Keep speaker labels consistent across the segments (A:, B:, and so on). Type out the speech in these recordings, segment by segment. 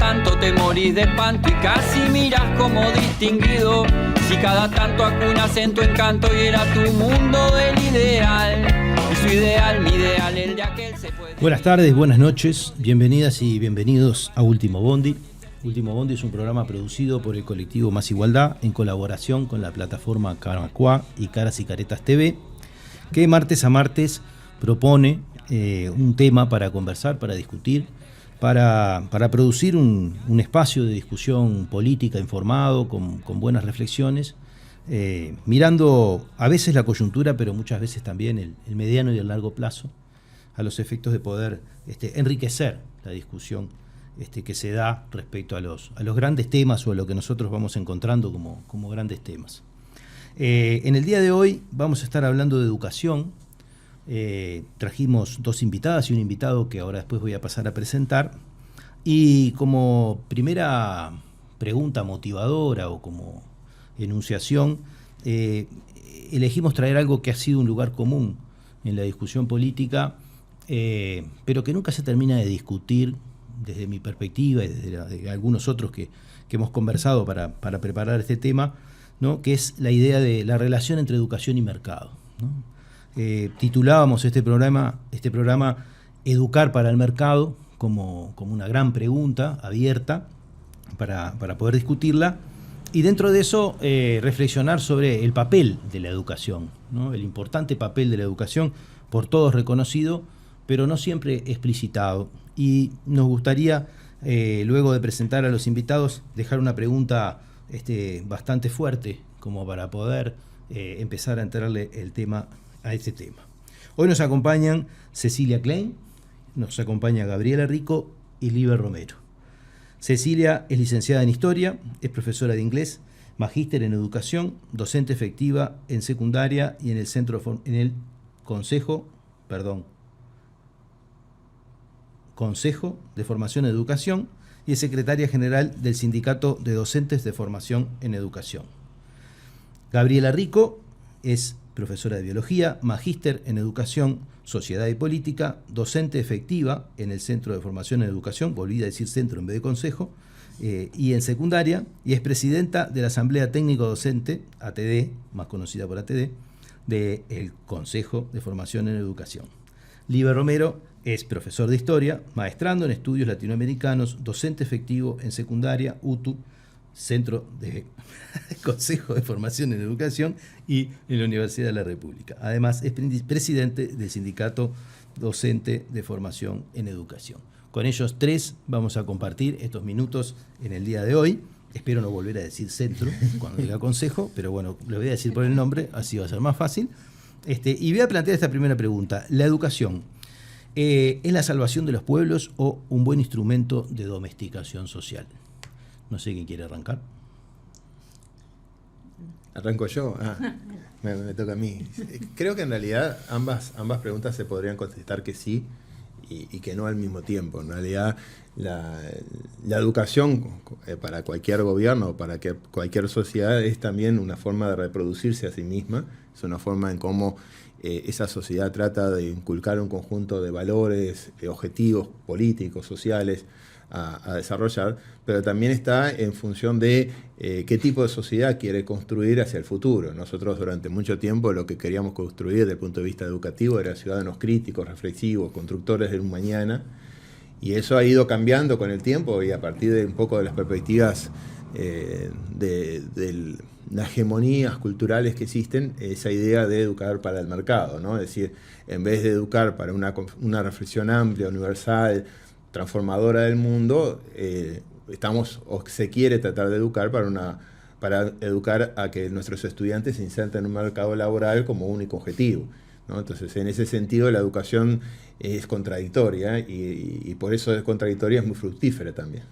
A: tanto te morís de espanto y casi miras como distinguido. Si cada tanto acunas en tu encanto y era tu mundo del ideal. Y su ideal, mi ideal, el de aquel se puede...
B: Buenas tardes, buenas noches, bienvenidas y bienvenidos a Último Bondi. Último Bondi es un programa producido por el colectivo Más Igualdad en colaboración con la plataforma Caracuá y Caras y Caretas TV, que martes a martes propone un tema para conversar, para discutir, para producir un espacio de discusión política informado, con buenas reflexiones, mirando a veces la coyuntura, pero muchas veces también el mediano y el largo plazo, a los efectos de poder enriquecer la discusión que se da respecto a los grandes temas o a lo que nosotros vamos encontrando como grandes temas. En el día de hoy vamos a estar hablando de educación. Trajimos dos invitadas y un invitado que ahora después voy a pasar a presentar. Y como primera pregunta motivadora o como enunciación, elegimos traer algo que ha sido un lugar común en la discusión política, pero que nunca se termina de discutir desde mi perspectiva y desde de algunos otros que hemos conversado para preparar este tema, ¿no? Que es la idea de la relación entre educación y mercado, ¿no? Titulábamos este programa Educar para el mercado, como una gran pregunta abierta para poder discutirla, y dentro de eso reflexionar sobre el papel de la educación, ¿no? El importante papel de la educación, por todos reconocido, pero no siempre explicitado. Y nos gustaría, luego de presentar a los invitados, dejar una pregunta bastante fuerte, como para poder empezar a entrarle a este tema. Hoy nos acompañan Cecilia Klein, nos acompaña Gabriela Rico y Liber Romero. Cecilia es licenciada en Historia, es profesora de inglés, magíster en Educación, docente efectiva en secundaria y en el Consejo de Formación en Educación, y es secretaria general del Sindicato de Docentes de Formación en Educación. Gabriela Rico es profesora de Biología, magíster en Educación, Sociedad y Política, docente efectiva en el Centro de Formación en Educación, volví a decir centro en vez de consejo, y en secundaria, y es presidenta de la Asamblea Técnico Docente, ATD, más conocida por ATD, del Consejo de Formación en Educación. Liber Romero es profesor de Historia, maestrando en Estudios Latinoamericanos, docente efectivo en secundaria, UTU, Centro de Consejo de Formación en Educación, y en la Universidad de la República. Además, es presidente del Sindicato Docente de Formación en Educación. Con ellos tres vamos a compartir estos minutos en el día de hoy. Espero no volver a decir centro cuando diga consejo, pero bueno, lo voy a decir por el nombre, así va a ser más fácil. Y voy a plantear esta primera pregunta. ¿La educación es la salvación de los pueblos o un buen instrumento de domesticación social? No sé quién quiere arrancar.
C: ¿Arranco yo? Me toca a mí. Creo que en realidad ambas preguntas se podrían contestar que sí y que no al mismo tiempo. En realidad la educación para cualquier gobierno, para cualquier sociedad, es también una forma de reproducirse a sí misma. Es una forma en cómo esa sociedad trata de inculcar un conjunto de valores, objetivos políticos, sociales, a desarrollar, pero también está en función de qué tipo de sociedad quiere construir hacia el futuro. Nosotros durante mucho tiempo lo que queríamos construir desde el punto de vista educativo era ciudadanos críticos, reflexivos, constructores de un mañana, y eso ha ido cambiando con el tiempo y a partir de un poco de las perspectivas de las hegemonías culturales que existen, esa idea de educar para el mercado, ¿no? Es decir, en vez de educar para una reflexión amplia, universal, transformadora del mundo, se quiere tratar de educar para educar a que nuestros estudiantes se inserten en un mercado laboral como único objetivo, ¿no? Entonces, en ese sentido, la educación es contradictoria y por eso es contradictoria, es muy fructífera también.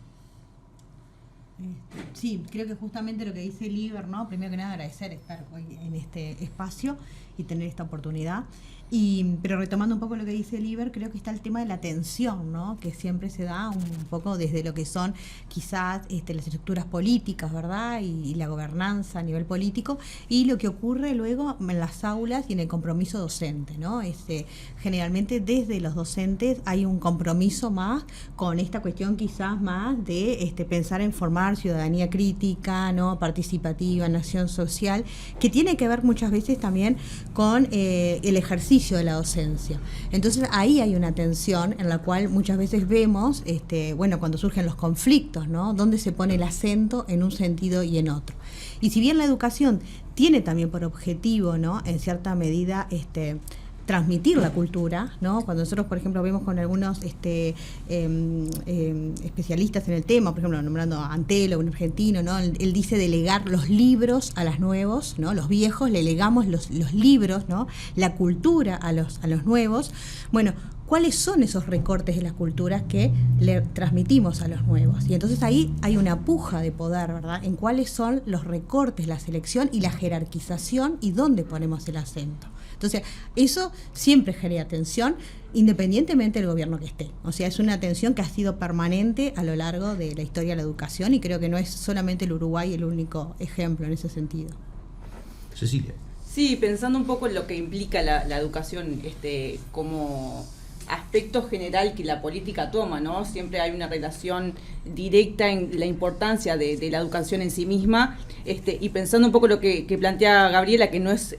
D: Sí, creo que justamente lo que dice Liber, ¿no? Primero que nada agradecer estar hoy en este espacio y tener esta oportunidad. Pero retomando un poco lo que dice Liber, creo que está el tema de la atención, ¿no? Que siempre se da un poco desde lo que son quizás las estructuras políticas, ¿verdad? Y la gobernanza a nivel político, y lo que ocurre luego en las aulas y en el compromiso docente, ¿no? Generalmente desde los docentes hay un compromiso más con esta cuestión quizás más de pensar en formar ciudadanía crítica, ¿no? Participativa, nación social, que tiene que ver muchas veces también con el ejercicio de la docencia. Entonces ahí hay una tensión en la cual muchas veces vemos, cuando surgen los conflictos, ¿no? Donde se pone el acento en un sentido y en otro. Y si bien la educación tiene también por objetivo, ¿no? En cierta medida, transmitir la cultura, ¿no? Cuando nosotros, por ejemplo, vemos con algunos especialistas en el tema, por ejemplo, nombrando a Antelo, un argentino, ¿no? Él dice delegar los libros a los nuevos, ¿no? Los viejos le legamos los libros, ¿no? La cultura a los nuevos. Bueno, ¿cuáles son esos recortes de las culturas que le transmitimos a los nuevos? Y entonces ahí hay una puja de poder, ¿verdad? En cuáles son los recortes, la selección y la jerarquización y dónde ponemos el acento. Entonces, eso siempre genera tensión, independientemente del gobierno que esté. O sea, es una tensión que ha sido permanente a lo largo de la historia de la educación, y creo que no es solamente el Uruguay el único ejemplo en ese sentido.
B: Cecilia.
E: Sí, pensando un poco en lo que implica la educación como aspecto general que la política toma, ¿no? Siempre hay una relación directa en la importancia de la educación en sí misma, y pensando un poco lo que plantea Gabriela, que no es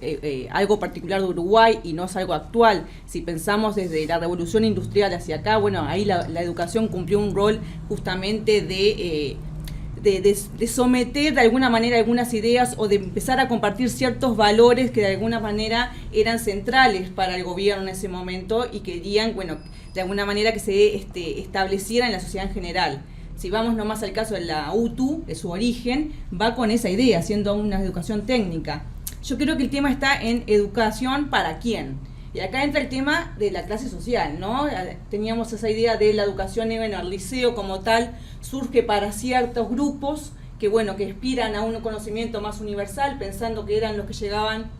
E: algo particular de Uruguay y no es algo actual. Si pensamos desde la revolución industrial hacia acá, bueno, ahí la educación cumplió un rol justamente de someter de alguna manera algunas ideas, o de empezar a compartir ciertos valores que de alguna manera eran centrales para el gobierno en ese momento y querían, bueno, de alguna manera que se estableciera en la sociedad en general. Si vamos nomás al caso de la UTU, de su origen, va con esa idea, siendo una educación técnica. Yo creo que el tema está en educación para quién. Y acá entra el tema de la clase social, ¿no? Teníamos esa idea de la educación, bueno, el liceo como tal surge para ciertos grupos que, bueno, que aspiran a un conocimiento más universal, pensando que eran los que llegaban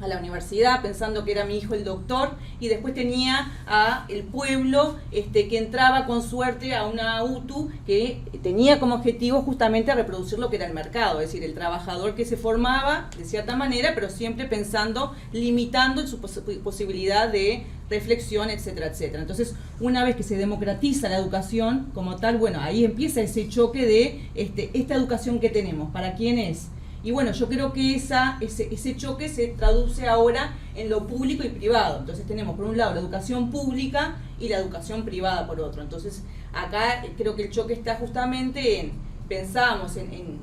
E: a la universidad, pensando que era mi hijo el doctor, y después tenía a el pueblo que entraba con suerte a una UTU que tenía como objetivo justamente reproducir lo que era el mercado, es decir, el trabajador que se formaba de cierta manera, pero siempre pensando, limitando su posibilidad de reflexión, etcétera, etcétera. Entonces, una vez que se democratiza la educación como tal, bueno, ahí empieza ese choque de esta educación que tenemos, ¿para quién es? Y bueno, yo creo que ese choque se traduce ahora en lo público y privado. Entonces tenemos por un lado la educación pública y la educación privada por otro. Entonces acá creo que el choque está justamente pensamos en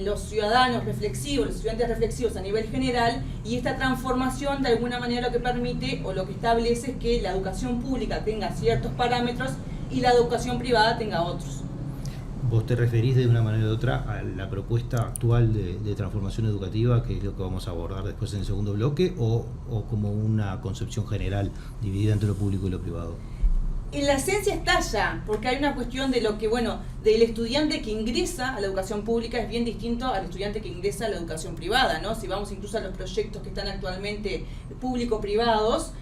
E: los ciudadanos reflexivos, los estudiantes reflexivos a nivel general, y esta transformación de alguna manera lo que permite o lo que establece es que la educación pública tenga ciertos parámetros y la educación privada tenga otros.
B: ¿Vos te referís de una manera u otra a la propuesta actual de transformación educativa, que es lo que vamos a abordar después en el segundo bloque, o como una concepción general dividida entre lo público y lo privado?
E: En la esencia está ya, porque hay una cuestión de lo que, bueno, del estudiante que ingresa a la educación pública es bien distinto al estudiante que ingresa a la educación privada, ¿no? Si vamos incluso a los proyectos que están actualmente público-privados,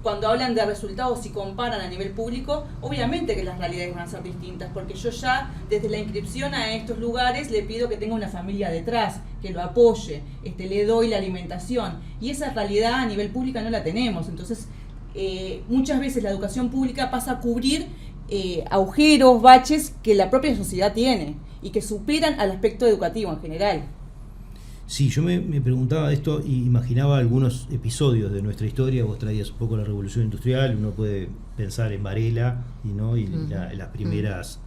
E: cuando hablan de resultados y comparan a nivel público, obviamente que las realidades van a ser distintas, porque yo ya desde la inscripción a estos lugares le pido que tenga una familia detrás, que lo apoye, le doy la alimentación, y esa realidad a nivel público no la tenemos. Entonces, muchas veces la educación pública pasa a cubrir agujeros, baches que la propia sociedad tiene y que superan al aspecto educativo en general.
B: Sí, yo me preguntaba esto y imaginaba algunos episodios de nuestra historia. Vos traías un poco la revolución industrial, uno puede pensar en Varela y las primeras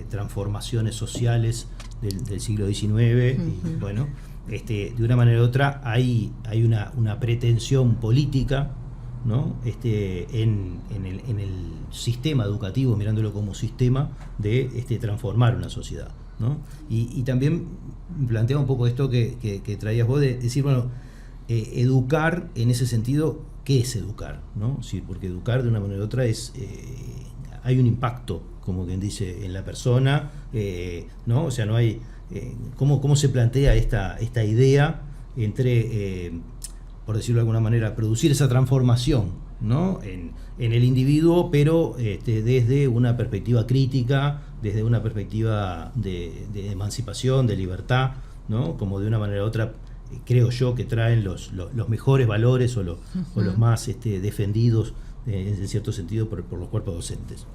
B: transformaciones sociales del siglo XIX, y bueno, de una manera u otra hay una pretensión política, ¿no? En el sistema educativo, mirándolo como sistema, de transformar una sociedad, ¿no? Y también plantea un poco esto que traías vos, de decir, bueno, educar en ese sentido, ¿qué es educar? ¿No? Sí, porque educar de una manera u otra hay un impacto, como quien dice, en la persona, ¿no? O sea, no hay ¿cómo se plantea esta idea entre por decirlo de alguna manera, producir esa transformación, ¿no? en el individuo, pero desde una perspectiva crítica, desde una perspectiva de emancipación, de libertad, ¿no? Como de una manera u otra, creo yo que traen los mejores valores o los más defendidos en cierto sentido por los cuerpos docentes.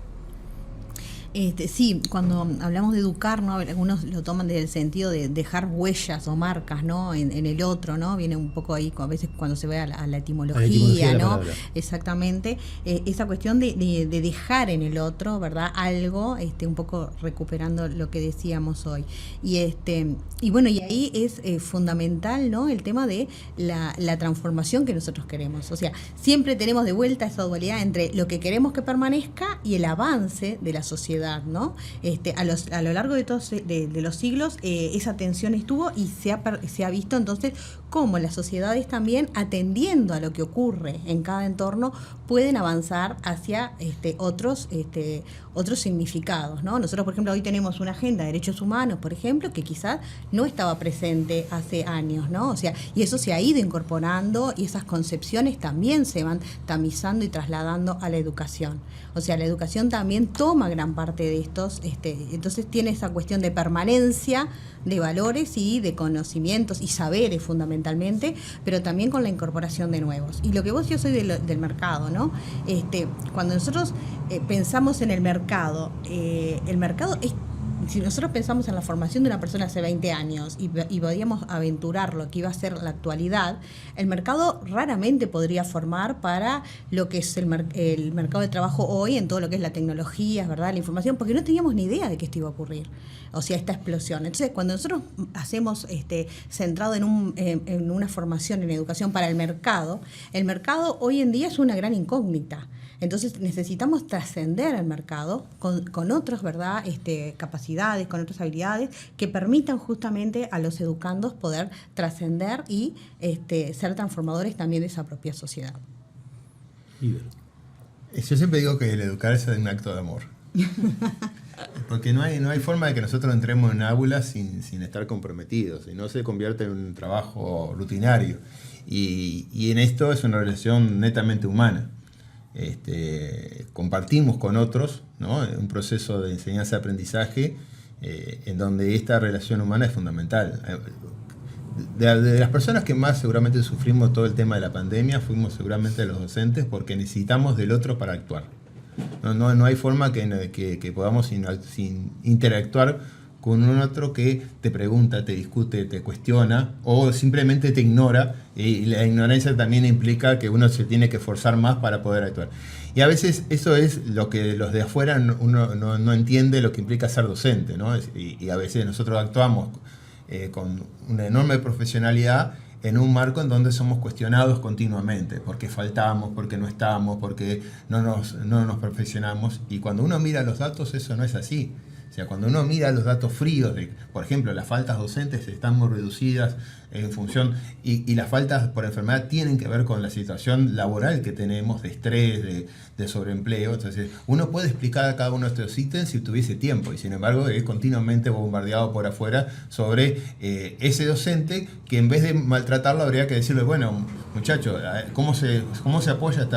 D: Sí, cuando hablamos de educar, ¿no? Algunos lo toman desde el sentido de dejar huellas o marcas, ¿no? en el otro, ¿no? Viene un poco ahí a veces cuando se ve a la etimología, ¿no? Exactamente. Esa cuestión de dejar en el otro, ¿verdad? Algo, un poco recuperando lo que decíamos hoy. Y bueno, y ahí es fundamental, ¿no? El tema de la transformación que nosotros queremos. O sea, siempre tenemos de vuelta esa dualidad entre lo que queremos que permanezca y el avance de la sociedad, ¿no? A lo largo de los siglos esa tensión estuvo y se ha visto entonces cómo las sociedades también, atendiendo a lo que ocurre en cada entorno, pueden avanzar hacia otros significados, ¿no? Nosotros, por ejemplo, hoy tenemos una agenda de derechos humanos, por ejemplo, que quizás no estaba presente hace años, ¿no? O sea, y eso se ha ido incorporando y esas concepciones también se van tamizando y trasladando a la educación. O sea, la educación también toma gran parte de estos, entonces tiene esa cuestión de permanencia de valores y de conocimientos y saberes fundamentalmente, pero también con la incorporación de nuevos. Y lo que yo soy del mercado, ¿no? Cuando nosotros pensamos en el mercado es, si nosotros pensamos en la formación de una persona hace 20 años y podíamos aventurar lo que iba a ser la actualidad, el mercado raramente podría formar para lo que es el mercado de trabajo hoy en todo lo que es la tecnología, ¿verdad? La información, porque no teníamos ni idea de que esto iba a ocurrir, o sea, esta explosión. Entonces, cuando nosotros hacemos centrado en una formación en educación para el mercado hoy en día es una gran incógnita. Entonces necesitamos trascender el mercado con otros, ¿verdad? Capacidades, con otras habilidades que permitan justamente a los educandos poder trascender y ser transformadores también de esa propia sociedad.
C: Yo siempre digo que el educar es un acto de amor. Porque no hay forma de que nosotros entremos en aulas sin estar comprometidos, y no se convierte en un trabajo rutinario. Y en esto es una relación netamente humana. Compartimos con otros, ¿no? Un proceso de enseñanza-aprendizaje en donde esta relación humana es fundamental. De las personas que más seguramente sufrimos todo el tema de la pandemia fuimos seguramente los docentes, porque necesitamos del otro para actuar. No hay forma que podamos sin interactuar con un otro que te pregunta, te discute, te cuestiona o simplemente te ignora, y la ignorancia también implica que uno se tiene que esforzar más para poder actuar. Y a veces eso es lo que los de afuera uno no entiende, lo que implica ser docente, ¿no? Y a veces nosotros actuamos con una enorme profesionalidad en un marco en donde somos cuestionados continuamente, porque faltamos, porque no estamos, porque no nos perfeccionamos, y cuando uno mira los datos eso no es así. O sea, cuando uno mira los datos fríos de, por ejemplo, las faltas docentes están muy reducidas en función, y las faltas por enfermedad tienen que ver con la situación laboral que tenemos, de estrés, de sobreempleo. Entonces, uno puede explicar cada uno de estos ítems si tuviese tiempo, y sin embargo es continuamente bombardeado por afuera sobre ese docente, que en vez de maltratarlo habría que decirle, bueno, muchacho, ¿cómo se apoya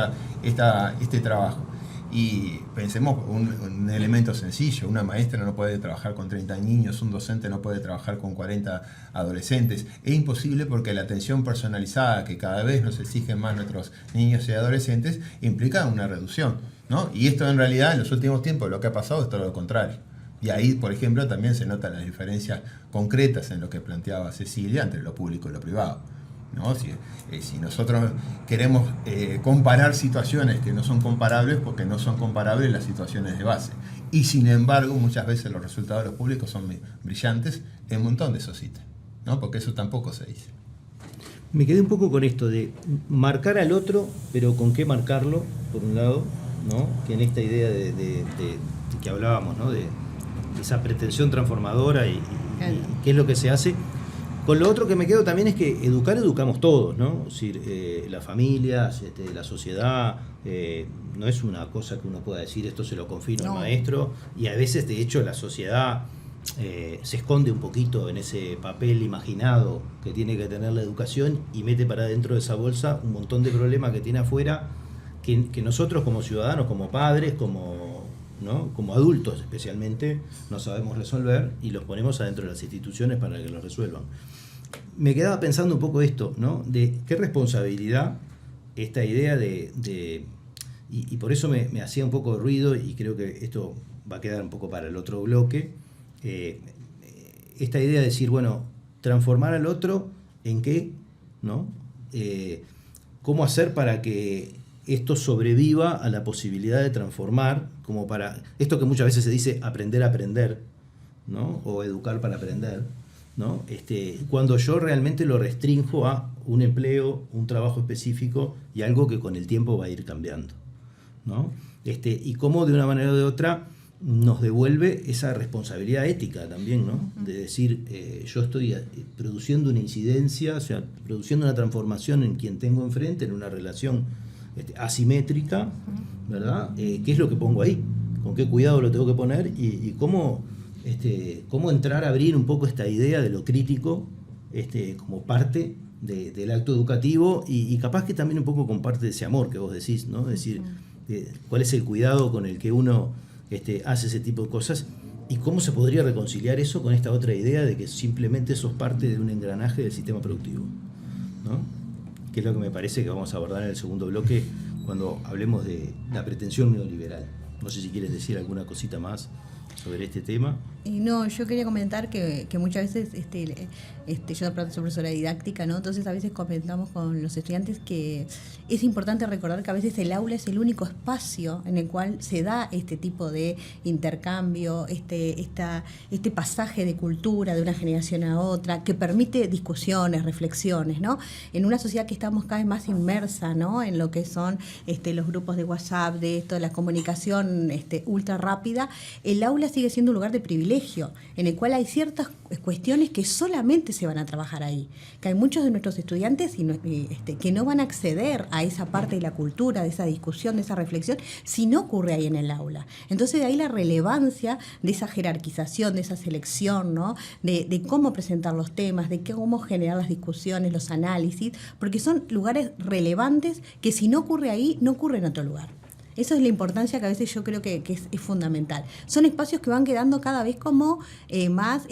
C: este trabajo? Y pensemos un elemento sencillo: una maestra no puede trabajar con 30 niños, un docente no puede trabajar con 40 adolescentes. Es imposible, porque la atención personalizada que cada vez nos exigen más nuestros niños y adolescentes implica una reducción, ¿no? Y esto en realidad en los últimos tiempos lo que ha pasado es todo lo contrario. Y ahí, por ejemplo, también se notan las diferencias concretas en lo que planteaba Cecilia entre lo público y lo privado, ¿no? Si nosotros queremos comparar situaciones que no son comparables, porque no son comparables las situaciones de base, y sin embargo muchas veces los resultados de los públicos son brillantes en un montón de esos ítems, ¿no? Porque eso tampoco se dice.
B: Me quedé un poco con esto de marcar al otro, pero con qué marcarlo, por un lado, ¿no? Que en esta idea de que hablábamos, ¿no? De esa pretensión transformadora y qué es lo que se hace. Con lo otro que me quedo también es que educamos todos, ¿no? Es decir, las familias, la sociedad, no es una cosa que uno pueda decir esto se lo confino al maestro, y a veces de hecho la sociedad se esconde un poquito en ese papel imaginado que tiene que tener la educación y mete para dentro de esa bolsa un montón de problemas que tiene afuera que nosotros como ciudadanos, como padres, como adultos especialmente, no sabemos resolver y los ponemos adentro de las instituciones para que los resuelvan. Me quedaba pensando un poco esto, ¿no? De qué responsabilidad esta idea y por eso me hacía un poco de ruido, y creo que esto va a quedar un poco para el otro bloque, esta idea de decir, bueno, transformar al otro en qué, ¿no? ¿Cómo hacer para que esto sobreviva a la posibilidad de transformar, como para esto que muchas veces se dice aprender a aprender, ¿no? O educar para aprender, ¿no? Cuando yo realmente lo restrinjo a un empleo, un trabajo específico y algo que con el tiempo va a ir cambiando, ¿no? Y cómo de una manera o de otra nos devuelve esa responsabilidad ética también, ¿no? De decir, yo estoy produciendo una incidencia, o sea, produciendo una transformación en quien tengo enfrente, en una relación asimétrica, ¿verdad? ¿Qué es lo que pongo ahí? ¿Con qué cuidado lo tengo que poner? Y cómo entrar a abrir un poco esta idea de lo crítico como parte del acto educativo y capaz que también un poco con parte de ese amor que vos decís, ¿no? Es decir, cuál es el cuidado con el que uno hace ese tipo de cosas y cómo se podría reconciliar eso con esta otra idea de que simplemente sos parte de un engranaje del sistema productivo, ¿no? Que es lo que me parece que vamos a abordar en el segundo bloque cuando hablemos de la pretensión neoliberal. No sé si quieres decir alguna cosita más sobre este tema.
D: No, yo quería comentar que muchas veces yo soy profesora didáctica, ¿no? Entonces a veces comentamos con los estudiantes que es importante recordar que a veces el aula es el único espacio en el cual se da este tipo de intercambio, este pasaje de cultura de una generación a otra, que permite discusiones, reflexiones, ¿no? En una sociedad que estamos cada vez más inmersa, ¿no? En lo que son los grupos de WhatsApp, de esto, de la comunicación ultra rápida, el aula sigue siendo un lugar de privilegio, en el cual hay ciertas cuestiones que solamente se van a trabajar ahí, que hay muchos de nuestros estudiantes que no van a acceder a esa parte de la cultura, de esa discusión, de esa reflexión, si no ocurre ahí en el aula. Entonces de ahí la relevancia de esa jerarquización, de esa selección, ¿no? de cómo presentar los temas, de cómo generar las discusiones, los análisis, porque son lugares relevantes que si no ocurre ahí, no ocurre en otro lugar. Esa es la importancia que a veces yo creo que es fundamental. Son espacios que van quedando cada vez como más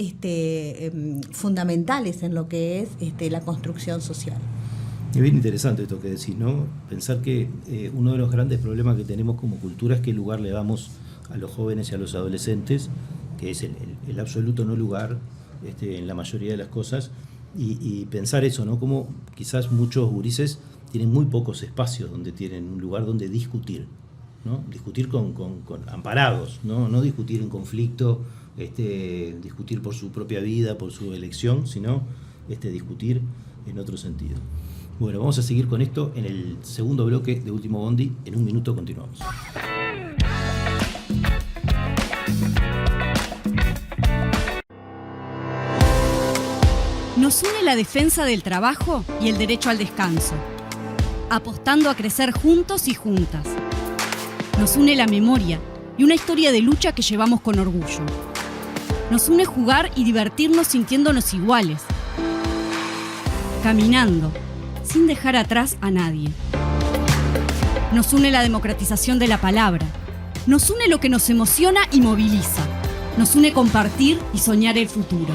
D: fundamentales en lo que es la construcción social.
B: Es bien interesante esto que decís, ¿no? Pensar que uno de los grandes problemas que tenemos como cultura es qué lugar le damos a los jóvenes y a los adolescentes, que es el absoluto no lugar en la mayoría de las cosas, y pensar eso, ¿no? Como quizás muchos gurises tienen muy pocos espacios donde tienen un lugar donde discutir, ¿no? Discutir con amparados, no discutir en conflicto, discutir por su propia vida, por su elección, sino discutir en otro sentido. Bueno, vamos a seguir con esto en el segundo bloque de Último Bondi. En un minuto continuamos.
F: Nos une la defensa del trabajo y el derecho al descanso, apostando a crecer juntos y juntas. Nos une la memoria y una historia de lucha que llevamos con orgullo. Nos une jugar y divertirnos sintiéndonos iguales, caminando, sin dejar atrás a nadie. Nos une la democratización de la palabra. Nos une lo que nos emociona y moviliza. Nos une compartir y soñar el futuro.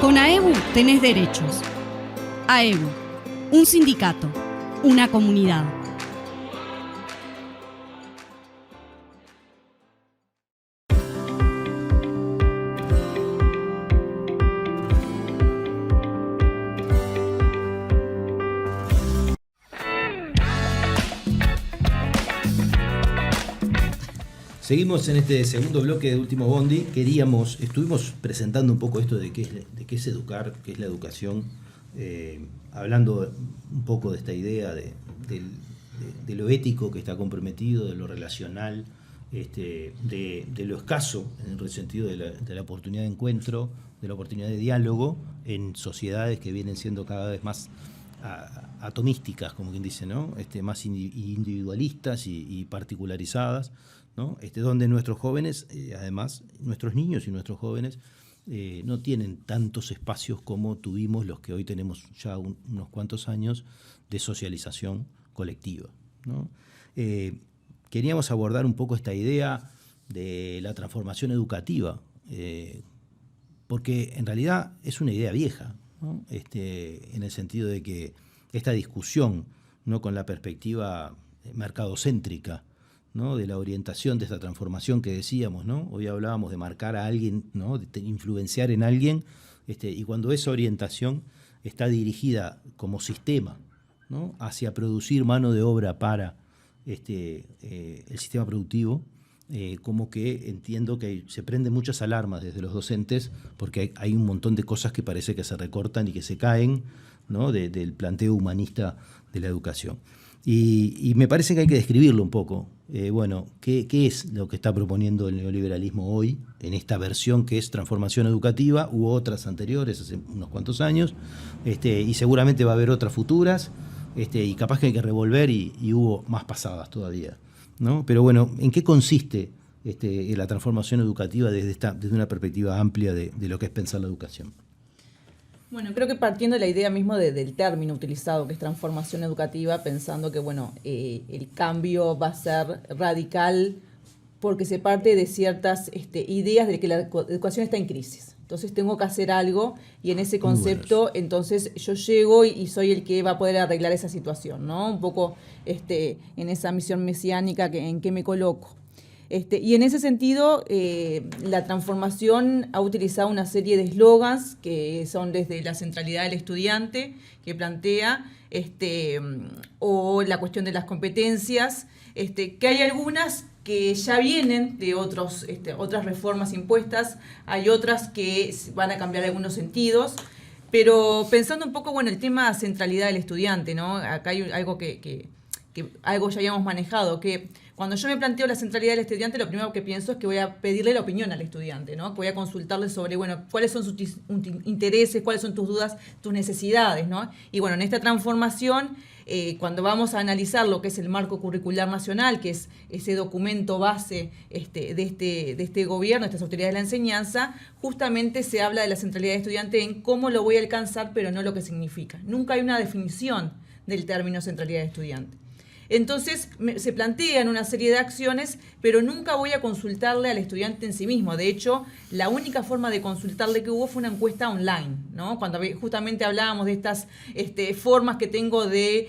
F: Con AEBU tenés derechos. AEBU, un sindicato, una comunidad.
B: Seguimos en este segundo bloque de Último Bondi. Estuvimos presentando un poco esto de qué es educar, qué es la educación, hablando un poco de esta idea de lo ético que está comprometido, de lo relacional, de lo escaso en el sentido de la oportunidad de encuentro, de la oportunidad de diálogo en sociedades que vienen siendo cada vez más atomísticas, como quien dice, ¿no? Más individualistas y particularizadas, ¿no? Donde nuestros jóvenes, además, nuestros niños y nuestros jóvenes, no tienen tantos espacios como tuvimos los que hoy tenemos ya unos cuantos años de socialización colectiva, ¿no? Queríamos abordar un poco esta idea de la transformación educativa, porque en realidad es una idea vieja, ¿no? En el sentido de que esta discusión, ¿no?, con la perspectiva mercadocéntrica, ¿no?, de la orientación de esta transformación que decíamos, ¿no? Hoy hablábamos de marcar a alguien, ¿no?, de influenciar en alguien, y cuando esa orientación está dirigida como sistema, ¿no?, hacia producir mano de obra para el sistema productivo, como que entiendo que se prenden muchas alarmas desde los docentes, porque hay un montón de cosas que parece que se recortan y que se caen, ¿no?, del planteo humanista de la educación. Y me parece que hay que describirlo un poco. ¿Qué es lo que está proponiendo el neoliberalismo hoy, en esta versión que es transformación educativa? Hubo otras anteriores, hace unos cuantos años, y seguramente va a haber otras futuras, y capaz que hay que revolver, y hubo más pasadas todavía, ¿no? Pero bueno, ¿en qué consiste la transformación educativa desde una perspectiva amplia de lo que es pensar la educación?
E: Bueno, creo que partiendo de la idea mismo del término utilizado, que es transformación educativa, pensando que el cambio va a ser radical porque se parte de ciertas ideas de que la educación está en crisis. Entonces tengo que hacer algo, y en ese concepto entonces yo llego y soy el que va a poder arreglar esa situación, ¿no? Un poco en esa misión mesiánica en que me coloco. Y en ese sentido, la transformación ha utilizado una serie de eslogans que son desde la centralidad del estudiante, que plantea, o la cuestión de las competencias, que hay algunas que ya vienen de otras reformas impuestas, hay otras que van a cambiar algunos sentidos, pero pensando un poco, el tema centralidad del estudiante, ¿no? Acá hay algo que algo ya habíamos manejado, que cuando yo me planteo la centralidad del estudiante, lo primero que pienso es que voy a pedirle la opinión al estudiante, ¿no? Que voy a consultarle sobre, cuáles son sus intereses, cuáles son tus dudas, tus necesidades, ¿no? Y en esta transformación, cuando vamos a analizar lo que es el marco curricular nacional, que es ese documento base de este gobierno, de estas autoridades de la enseñanza, justamente se habla de la centralidad del estudiante en cómo lo voy a alcanzar, pero no lo que significa. Nunca hay una definición del término centralidad del estudiante. Entonces se plantean una serie de acciones, pero nunca voy a consultarle al estudiante en sí mismo. De hecho, la única forma de consultarle que hubo fue una encuesta online, ¿no? Cuando justamente hablábamos de estas formas que tengo de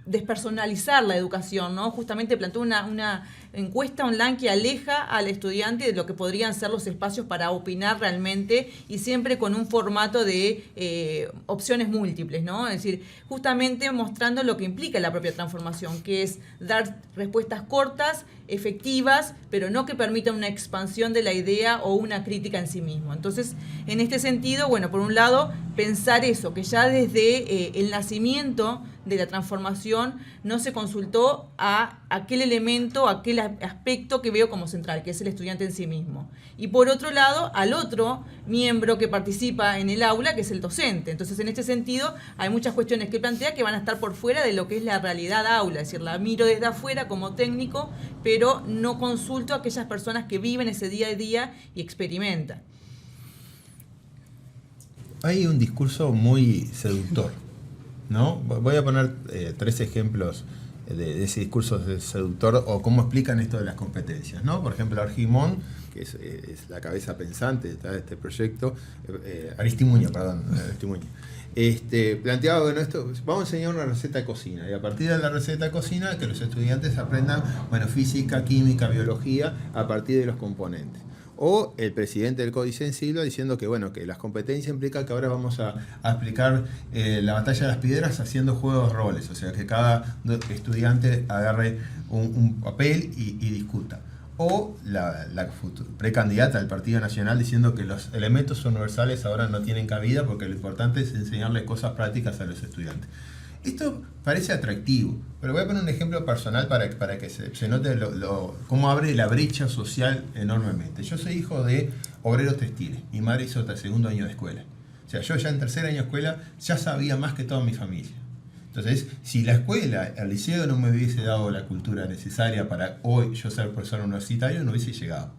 E: despersonalizar la educación, ¿no? Justamente planteó una encuesta online que aleja al estudiante de lo que podrían ser los espacios para opinar realmente, y siempre con un formato de opciones múltiples, ¿no? Es decir, justamente mostrando lo que implica la propia transformación, que es dar respuestas cortas, efectivas, pero no que permitan una expansión de la idea o una crítica en sí mismo. Entonces, en este sentido, por un lado, pensar eso, que ya desde el nacimiento de la transformación no se consultó a aquel elemento, a aquel aspecto que veo como central, que es el estudiante en sí mismo. Y por otro lado, al otro miembro que participa en el aula, que es el docente. Entonces, en este sentido, hay muchas cuestiones que plantea que van a estar por fuera de lo que es la realidad aula, es decir, la miro desde afuera como técnico, pero no consulto a aquellas personas que viven ese día a día y experimentan.
C: Hay un discurso muy seductor, ¿no? Voy a poner 3 ejemplos de ese discurso seductor, o cómo explican esto de las competencias, ¿no? Por ejemplo, Argimón, que es la cabeza pensante de este proyecto, Aristimuño, planteaba, esto, vamos a enseñar una receta de cocina, y a partir de la receta de cocina, que los estudiantes aprendan, física, química, biología, a partir de los componentes. O el presidente del Códice en Silva diciendo que las competencias implican que ahora vamos a explicar la batalla de las piedras haciendo juegos de roles, o sea, que cada estudiante agarre un papel y discuta. O la precandidata del Partido Nacional diciendo que los elementos universales ahora no tienen cabida porque lo importante es enseñarle cosas prácticas a los estudiantes. Esto parece atractivo, pero voy a poner un ejemplo personal para que se note cómo abre la brecha social enormemente. Yo soy hijo de obreros textiles. Mi madre hizo hasta el 2.º año de escuela. sea, yo ya en tercer año de escuela ya sabía más que toda mi familia. Entonces, si la escuela, el liceo no me hubiese dado la cultura necesaria para hoy yo ser profesor universitario, no hubiese llegado.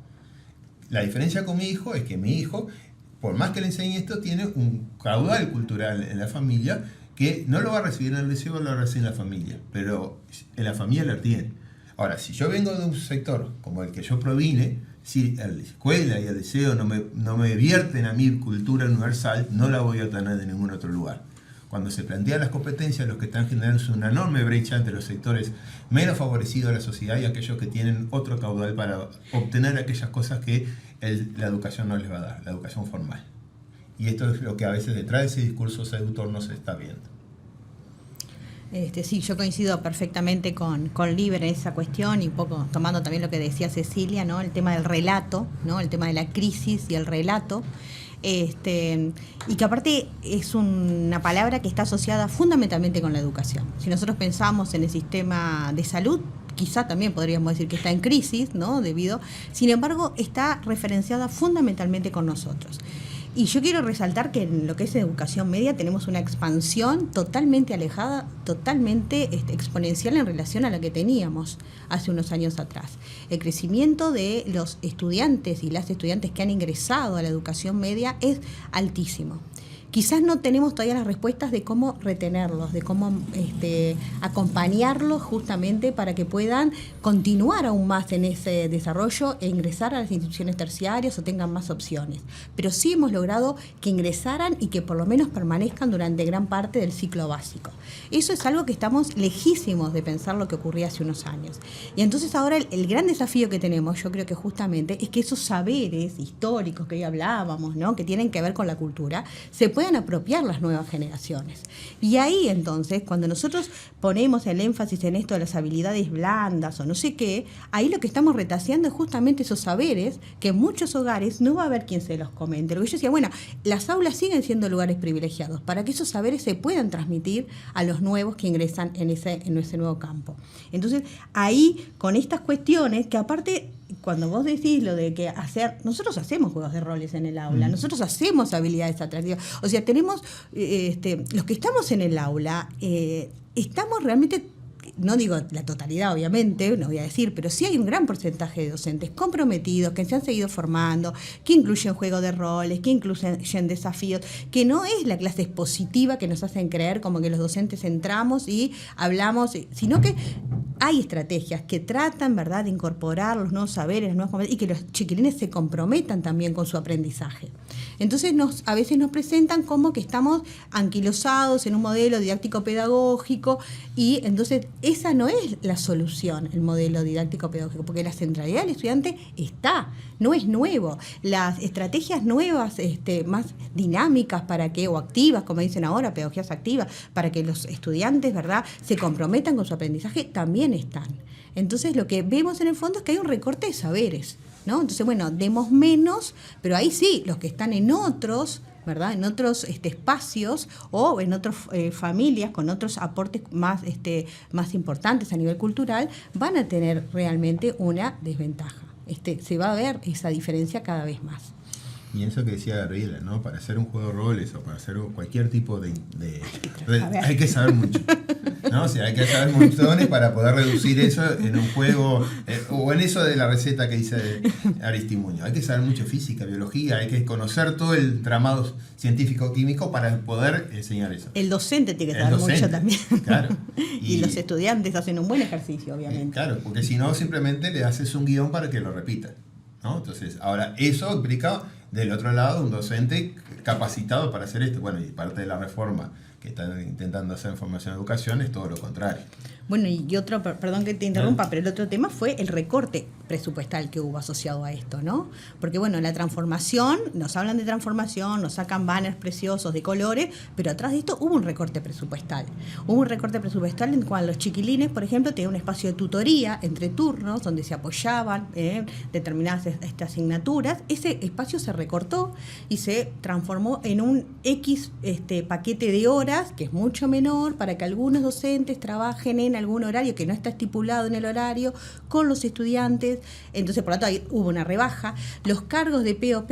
C: La diferencia con mi hijo es que mi hijo, por más que le enseñe esto, tiene un caudal cultural en la familia que no lo va a recibir en el liceo, lo va a recibir en la familia, pero en la familia lo tiene. Ahora, si yo vengo de un sector como el que yo provine, si la escuela y el liceo no me vierten a mi cultura universal, no la voy a tener de ningún otro lugar. Cuando se plantean las competencias, lo que están generando es una enorme brecha entre los sectores menos favorecidos de la sociedad y aquellos que tienen otro caudal para obtener aquellas cosas que la educación no les va a dar, la educación formal. Y esto es lo que a veces detrás de ese discurso seductor no se está viendo.
D: Sí, yo coincido perfectamente con Liber en esa cuestión y un poco tomando también lo que decía Cecilia, ¿no? El tema del relato, ¿no? El tema de la crisis y el relato. Y que aparte es una palabra que está asociada fundamentalmente con la educación. Si nosotros pensamos en el sistema de salud, quizá también podríamos decir que está en crisis, ¿no? Sin embargo, está referenciada fundamentalmente con nosotros. Y yo quiero resaltar que en lo que es educación media tenemos una expansión totalmente alejada, totalmente exponencial en relación a la que teníamos hace unos años atrás. El crecimiento de los estudiantes y las estudiantes que han ingresado a la educación media es altísimo. Quizás no tenemos todavía las respuestas de cómo retenerlos, de cómo acompañarlos justamente para que puedan continuar aún más en ese desarrollo e ingresar a las instituciones terciarias o tengan más opciones. Pero sí hemos logrado que ingresaran y que por lo menos permanezcan durante gran parte del ciclo básico. Eso es algo que estamos lejísimos de pensar lo que ocurría hace unos años. Y entonces ahora el gran desafío que tenemos, yo creo que justamente, es que esos saberes históricos que hoy hablábamos, ¿no? Que tienen que ver con la cultura, se puedan apropiar las nuevas generaciones. Y ahí entonces, cuando nosotros ponemos el énfasis en esto de las habilidades blandas o no sé qué, ahí lo que estamos retaseando es justamente esos saberes que en muchos hogares no va a haber quien se los comente. Lo que yo decía, bueno, las aulas siguen siendo lugares privilegiados para que esos saberes se puedan transmitir a los nuevos que ingresan en ese nuevo campo. Entonces, ahí, con estas cuestiones, que aparte, cuando vos decís lo de que nosotros hacemos juegos de roles en el aula, nosotros hacemos habilidades atractivas, o sea, tenemos, los que estamos en el aula, estamos realmente, no digo la totalidad obviamente, no voy a decir, pero sí hay un gran porcentaje de docentes comprometidos, que se han seguido formando, que incluyen juegos de roles, que incluyen desafíos, que no es la clase expositiva que nos hacen creer como que los docentes entramos y hablamos, sino que hay estrategias que tratan, ¿verdad?, de incorporar los nuevos saberes, las nuevas competencias, y que los chiquilines se comprometan también con su aprendizaje. Entonces a veces nos presentan como que estamos anquilosados en un modelo didáctico-pedagógico y entonces esa no es la solución, el modelo didáctico-pedagógico, porque la centralidad del estudiante no es nuevo. Las estrategias nuevas, más dinámicas o activas, como dicen ahora, pedagogías activas, para que los estudiantes, ¿verdad?, se comprometan con su aprendizaje, también están. Entonces lo que vemos en el fondo es que hay un recorte de saberes, ¿no? Entonces, bueno, demos menos, pero ahí sí, los que están en otros, ¿verdad?, en otros espacios o en otras familias con otros aportes más importantes a nivel cultural, van a tener realmente una desventaja. Se va a ver esa diferencia cada vez más.
C: Y eso que decía Gabriela, ¿no? Para hacer un juego de roles o para hacer cualquier tipo hay que saber mucho, ¿no? O sea, hay que saber montones para poder reducir eso en un juego, o en eso de la receta que dice Aristimuño. Hay que saber mucho física, biología, hay que conocer todo el tramado científico-químico para poder enseñar eso.
D: El docente tiene que saber mucho también.
C: Claro.
D: Y los estudiantes hacen un buen ejercicio, obviamente.
C: Claro, porque si no, simplemente le haces un guión para que lo repita, ¿no? Entonces, ahora, eso implica, del otro lado, un docente capacitado para hacer esto. Bueno, y parte de la reforma que están intentando hacer en formación y educación es todo lo contrario.
D: Bueno, y otro, perdón que te interrumpa, pero el otro tema fue el recorte presupuestal que hubo asociado a esto, ¿no? Porque, bueno, la transformación, nos hablan de transformación, nos sacan banners preciosos de colores, pero atrás de esto hubo un recorte presupuestal. Hubo un recorte presupuestal en cual los chiquilines, por ejemplo, tenían un espacio de tutoría entre turnos, donde se apoyaban determinadas asignaturas. Ese espacio se recortó y se transformó en un X paquete de horas horas, que es mucho menor, para que algunos docentes trabajen en algún horario que no está estipulado en el horario con los estudiantes. Entonces, por lo tanto, ahí hubo una rebaja. Los cargos de POP,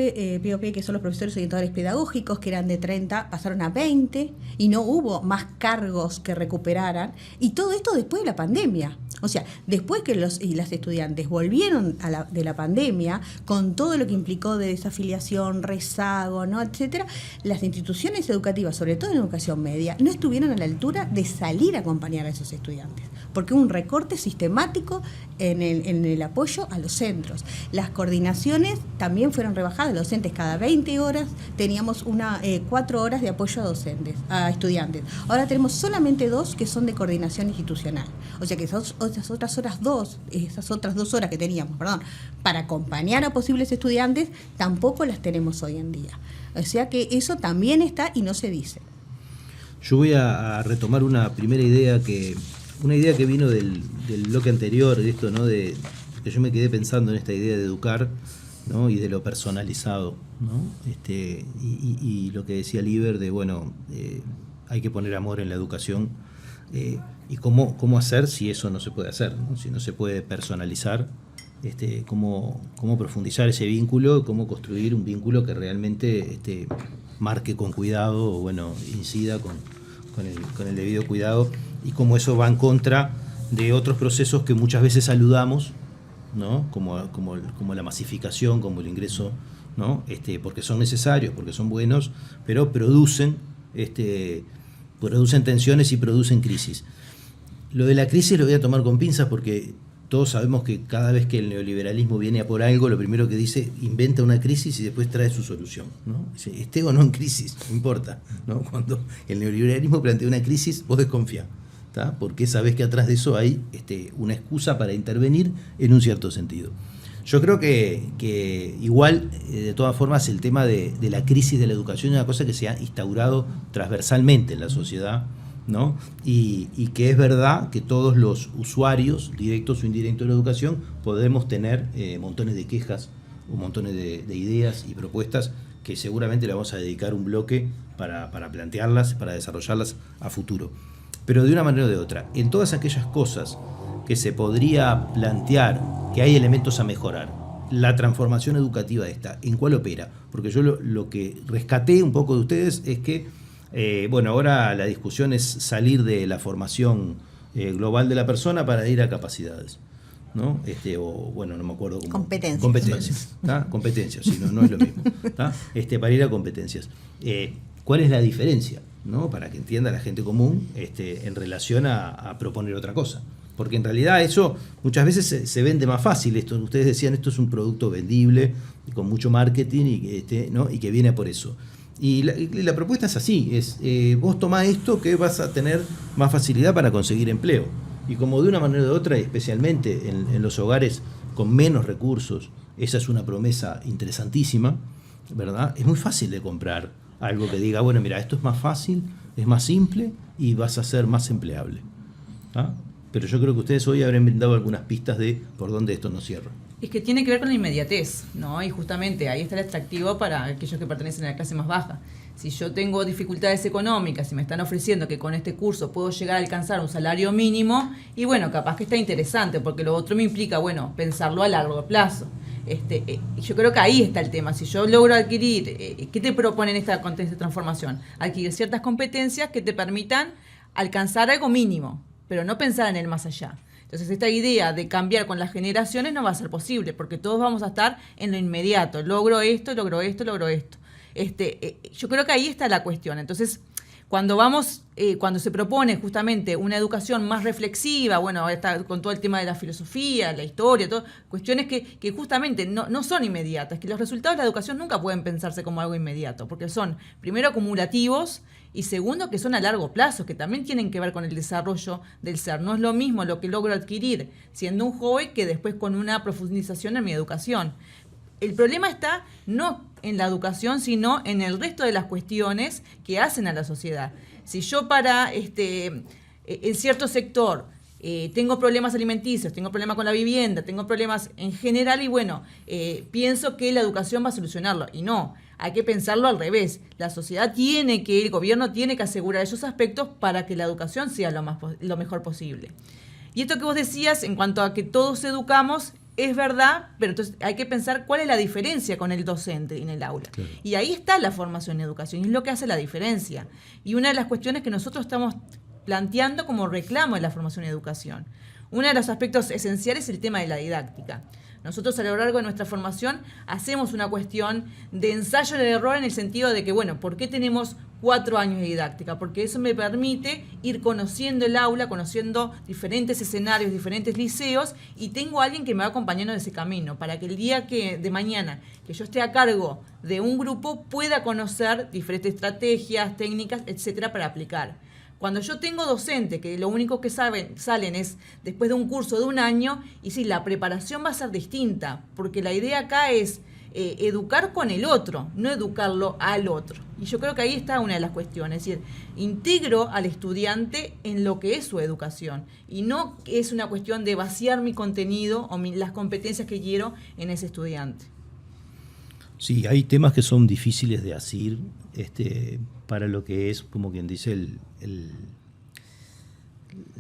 D: que son los profesores orientadores pedagógicos, que eran de 30, pasaron a 20 y no hubo más cargos que recuperaran. Y todo esto después de la pandemia. O sea, después que los y las estudiantes volvieron de la pandemia, con todo lo que implicó de desafiliación, rezago, ¿no?, etcétera, las instituciones educativas, sobre todo en educación media, no estuvieron a la altura de salir a acompañar a esos estudiantes, porque hubo un recorte sistemático en el apoyo a los centros. Las coordinaciones también fueron rebajadas. Los docentes cada 20 horas teníamos 4 horas de apoyo a estudiantes. Ahora tenemos solamente 2 que son de coordinación institucional. O sea que esas otras 2 horas que teníamos, para acompañar a posibles estudiantes, tampoco las tenemos hoy en día. O sea que eso también está y no se dice.
B: Yo voy a retomar una primera idea que vino del bloque anterior, de esto, ¿no? De que yo me quedé pensando en esta idea de educar, ¿no? Y de lo personalizado, ¿no? Y lo que decía Liber de, hay que poner amor en la educación, y cómo hacer si eso no se puede hacer, ¿no? Si no se puede personalizar, cómo profundizar ese vínculo, cómo construir un vínculo que realmente marque con cuidado, incida con el debido cuidado, y cómo eso va en contra de otros procesos que muchas veces saludamos, ¿no? Como la masificación, como el ingreso, ¿no? Porque son necesarios, porque son buenos, pero producen tensiones y producen crisis. Lo de la crisis lo voy a tomar con pinzas porque todos sabemos que cada vez que el neoliberalismo viene a por algo, lo primero que dice, inventa una crisis y después trae su solución, ¿no? Dice, esté o no en crisis, no importa, ¿no? Cuando el neoliberalismo plantea una crisis, vos desconfía, ¿tá? Porque sabés que atrás de eso hay una excusa para intervenir en un cierto sentido. Yo creo que igual, de todas formas, el tema de la crisis de la educación es una cosa que se ha instaurado transversalmente en la sociedad, ¿no? Y que es verdad que todos los usuarios, directos o indirectos de la educación, podemos tener montones de quejas o montones de ideas y propuestas que seguramente le vamos a dedicar un bloque para plantearlas, para desarrollarlas a futuro. Pero de una manera o de otra, en todas aquellas cosas que se podría plantear que hay elementos a mejorar, la transformación educativa ¿en cuál opera? Porque yo lo que rescaté un poco de ustedes es que ahora la discusión es salir de la formación global de la persona para ir a capacidades, ¿no? No me acuerdo cómo. Competencias, ¿tá? Competencias, sí, no es lo mismo, ¿tá? Para ir a competencias. ¿Cuál es la diferencia, ¿no? Para que entienda la gente común en relación a proponer otra cosa. Porque en realidad eso muchas veces se vende más fácil. Ustedes decían, esto es un producto vendible, con mucho marketing, ¿no? Y que viene por eso. Y la propuesta es así, vos tomás esto que vas a tener más facilidad para conseguir empleo. Y como de una manera u otra, especialmente en los hogares con menos recursos, esa es una promesa interesantísima, ¿verdad? Es muy fácil de comprar algo que diga, mira, esto es más fácil, es más simple y vas a ser más empleable, ¿ah? Pero yo creo que ustedes hoy habrán brindado algunas pistas de por dónde esto nos cierra.
E: Es que tiene que ver con la inmediatez, ¿no? Y justamente ahí está el atractivo para aquellos que pertenecen a la clase más baja. Si yo tengo dificultades económicas y me están ofreciendo que con este curso puedo llegar a alcanzar un salario mínimo, y capaz que está interesante, porque lo otro me implica, pensarlo a largo plazo. Yo creo que ahí está el tema. Si yo logro adquirir, ¿qué te proponen esta transformación? Adquirir ciertas competencias que te permitan alcanzar algo mínimo, pero no pensar en el más allá. Entonces, esta idea de cambiar con las generaciones no va a ser posible, porque todos vamos a estar en lo inmediato. Logro esto, logro esto, logro esto. Yo creo que ahí está la cuestión. Entonces, cuando se propone justamente una educación más reflexiva, está con todo el tema de la filosofía, la historia, cuestiones que justamente no son inmediatas, que los resultados de la educación nunca pueden pensarse como algo inmediato, porque son, primero, acumulativos, y segundo, que son a largo plazo, que también tienen que ver con el desarrollo del ser. No es lo mismo lo que logro adquirir siendo un joven que después con una profundización en mi educación. El problema está no en la educación, sino en el resto de las cuestiones que hacen a la sociedad. Si yo en cierto sector tengo problemas alimenticios, tengo problemas con la vivienda, tengo problemas en general y bueno, pienso que la educación va a solucionarlo. Y no, hay que pensarlo al revés. La sociedad el gobierno tiene que asegurar esos aspectos para que la educación sea lo mejor posible. Y esto que vos decías en cuanto a que todos educamos, es verdad, pero entonces hay que pensar cuál es la diferencia con el docente en el aula. Claro. Y ahí está la formación en educación, y es lo que hace la diferencia. Y una de las cuestiones que nosotros estamos planteando como reclamo en la formación en educación. Uno de los aspectos esenciales es el tema de la didáctica. Nosotros a lo largo de nuestra formación hacemos una cuestión de ensayo del error en el sentido de que, bueno, ¿por qué tenemos 4 años de didáctica? Porque eso me permite ir conociendo el aula, conociendo diferentes escenarios, diferentes liceos, y tengo a alguien que me va acompañando en ese camino, para que el día de mañana que yo esté a cargo de un grupo pueda conocer diferentes estrategias, técnicas, etcétera, para aplicar. Cuando yo tengo docentes que lo único que salen es después de un curso de un año, y sí, la preparación va a ser distinta, porque la idea acá es educar con el otro, no educarlo al otro. Y yo creo que ahí está una de las cuestiones, es decir, integro al estudiante en lo que es su educación, y no es una cuestión de vaciar mi contenido o las competencias que quiero en ese estudiante.
B: Sí, hay temas que son difíciles de asir para lo que es, como quien dice,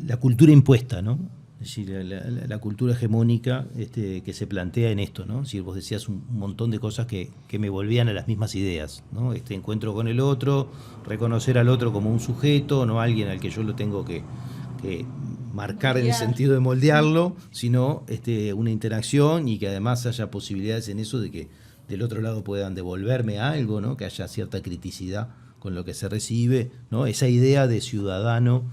B: la cultura impuesta, ¿no? Es decir, la cultura hegemónica que se plantea en esto, ¿no? Es decir, vos decías un montón de cosas que me volvían a las mismas ideas, ¿no? Este encuentro con el otro, reconocer al otro como un sujeto, no alguien al que yo lo tengo que marcar en el sentido de moldearlo, sino una interacción, y que además haya posibilidades en eso de que del otro lado puedan devolverme algo, ¿no? Que haya cierta criticidad con lo que se recibe, ¿no? Esa idea de ciudadano,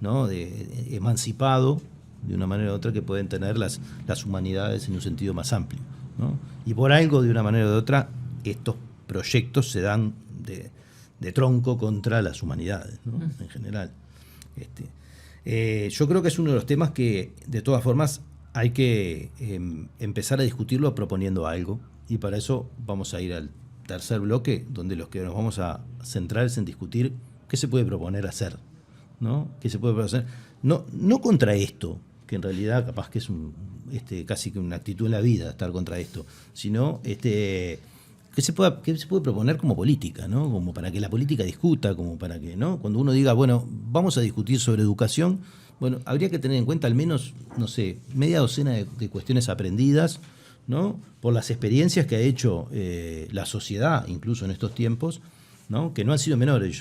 B: ¿no? de emancipado, de una manera u otra, que pueden tener las humanidades en un sentido más amplio, ¿no? Y por algo, de una manera u otra, estos proyectos se dan de tronco contra las humanidades, ¿no? En general. Yo creo que es uno de los temas que, de todas formas, hay que empezar a discutirlo proponiendo algo, y para eso vamos a ir al tercer bloque, donde los que nos vamos a centrar es en discutir qué se puede proponer hacer, ¿no? ¿Qué se puede proponer? No contra esto, que en realidad capaz que es casi que una actitud en la vida estar contra esto, sino qué se puede proponer como política, ¿no? Como para que la política discuta, como para que, ¿no? Cuando uno diga, bueno, vamos a discutir sobre educación, bueno, habría que tener en cuenta al menos, no sé, media docena de cuestiones aprendidas, ¿no? Por las experiencias que ha hecho la sociedad, incluso en estos tiempos, ¿no? Que no han sido menores.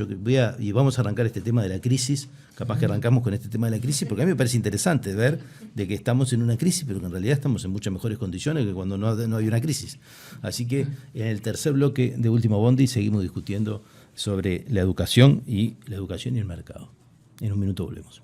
B: Y vamos a arrancar este tema de la crisis, capaz que arrancamos con este tema de la crisis, porque a mí me parece interesante ver de que estamos en una crisis, pero que en realidad estamos en muchas mejores condiciones que cuando no hay una crisis. Así que en el tercer bloque de Último Bondi seguimos discutiendo sobre la educación y el mercado. En un minuto volvemos.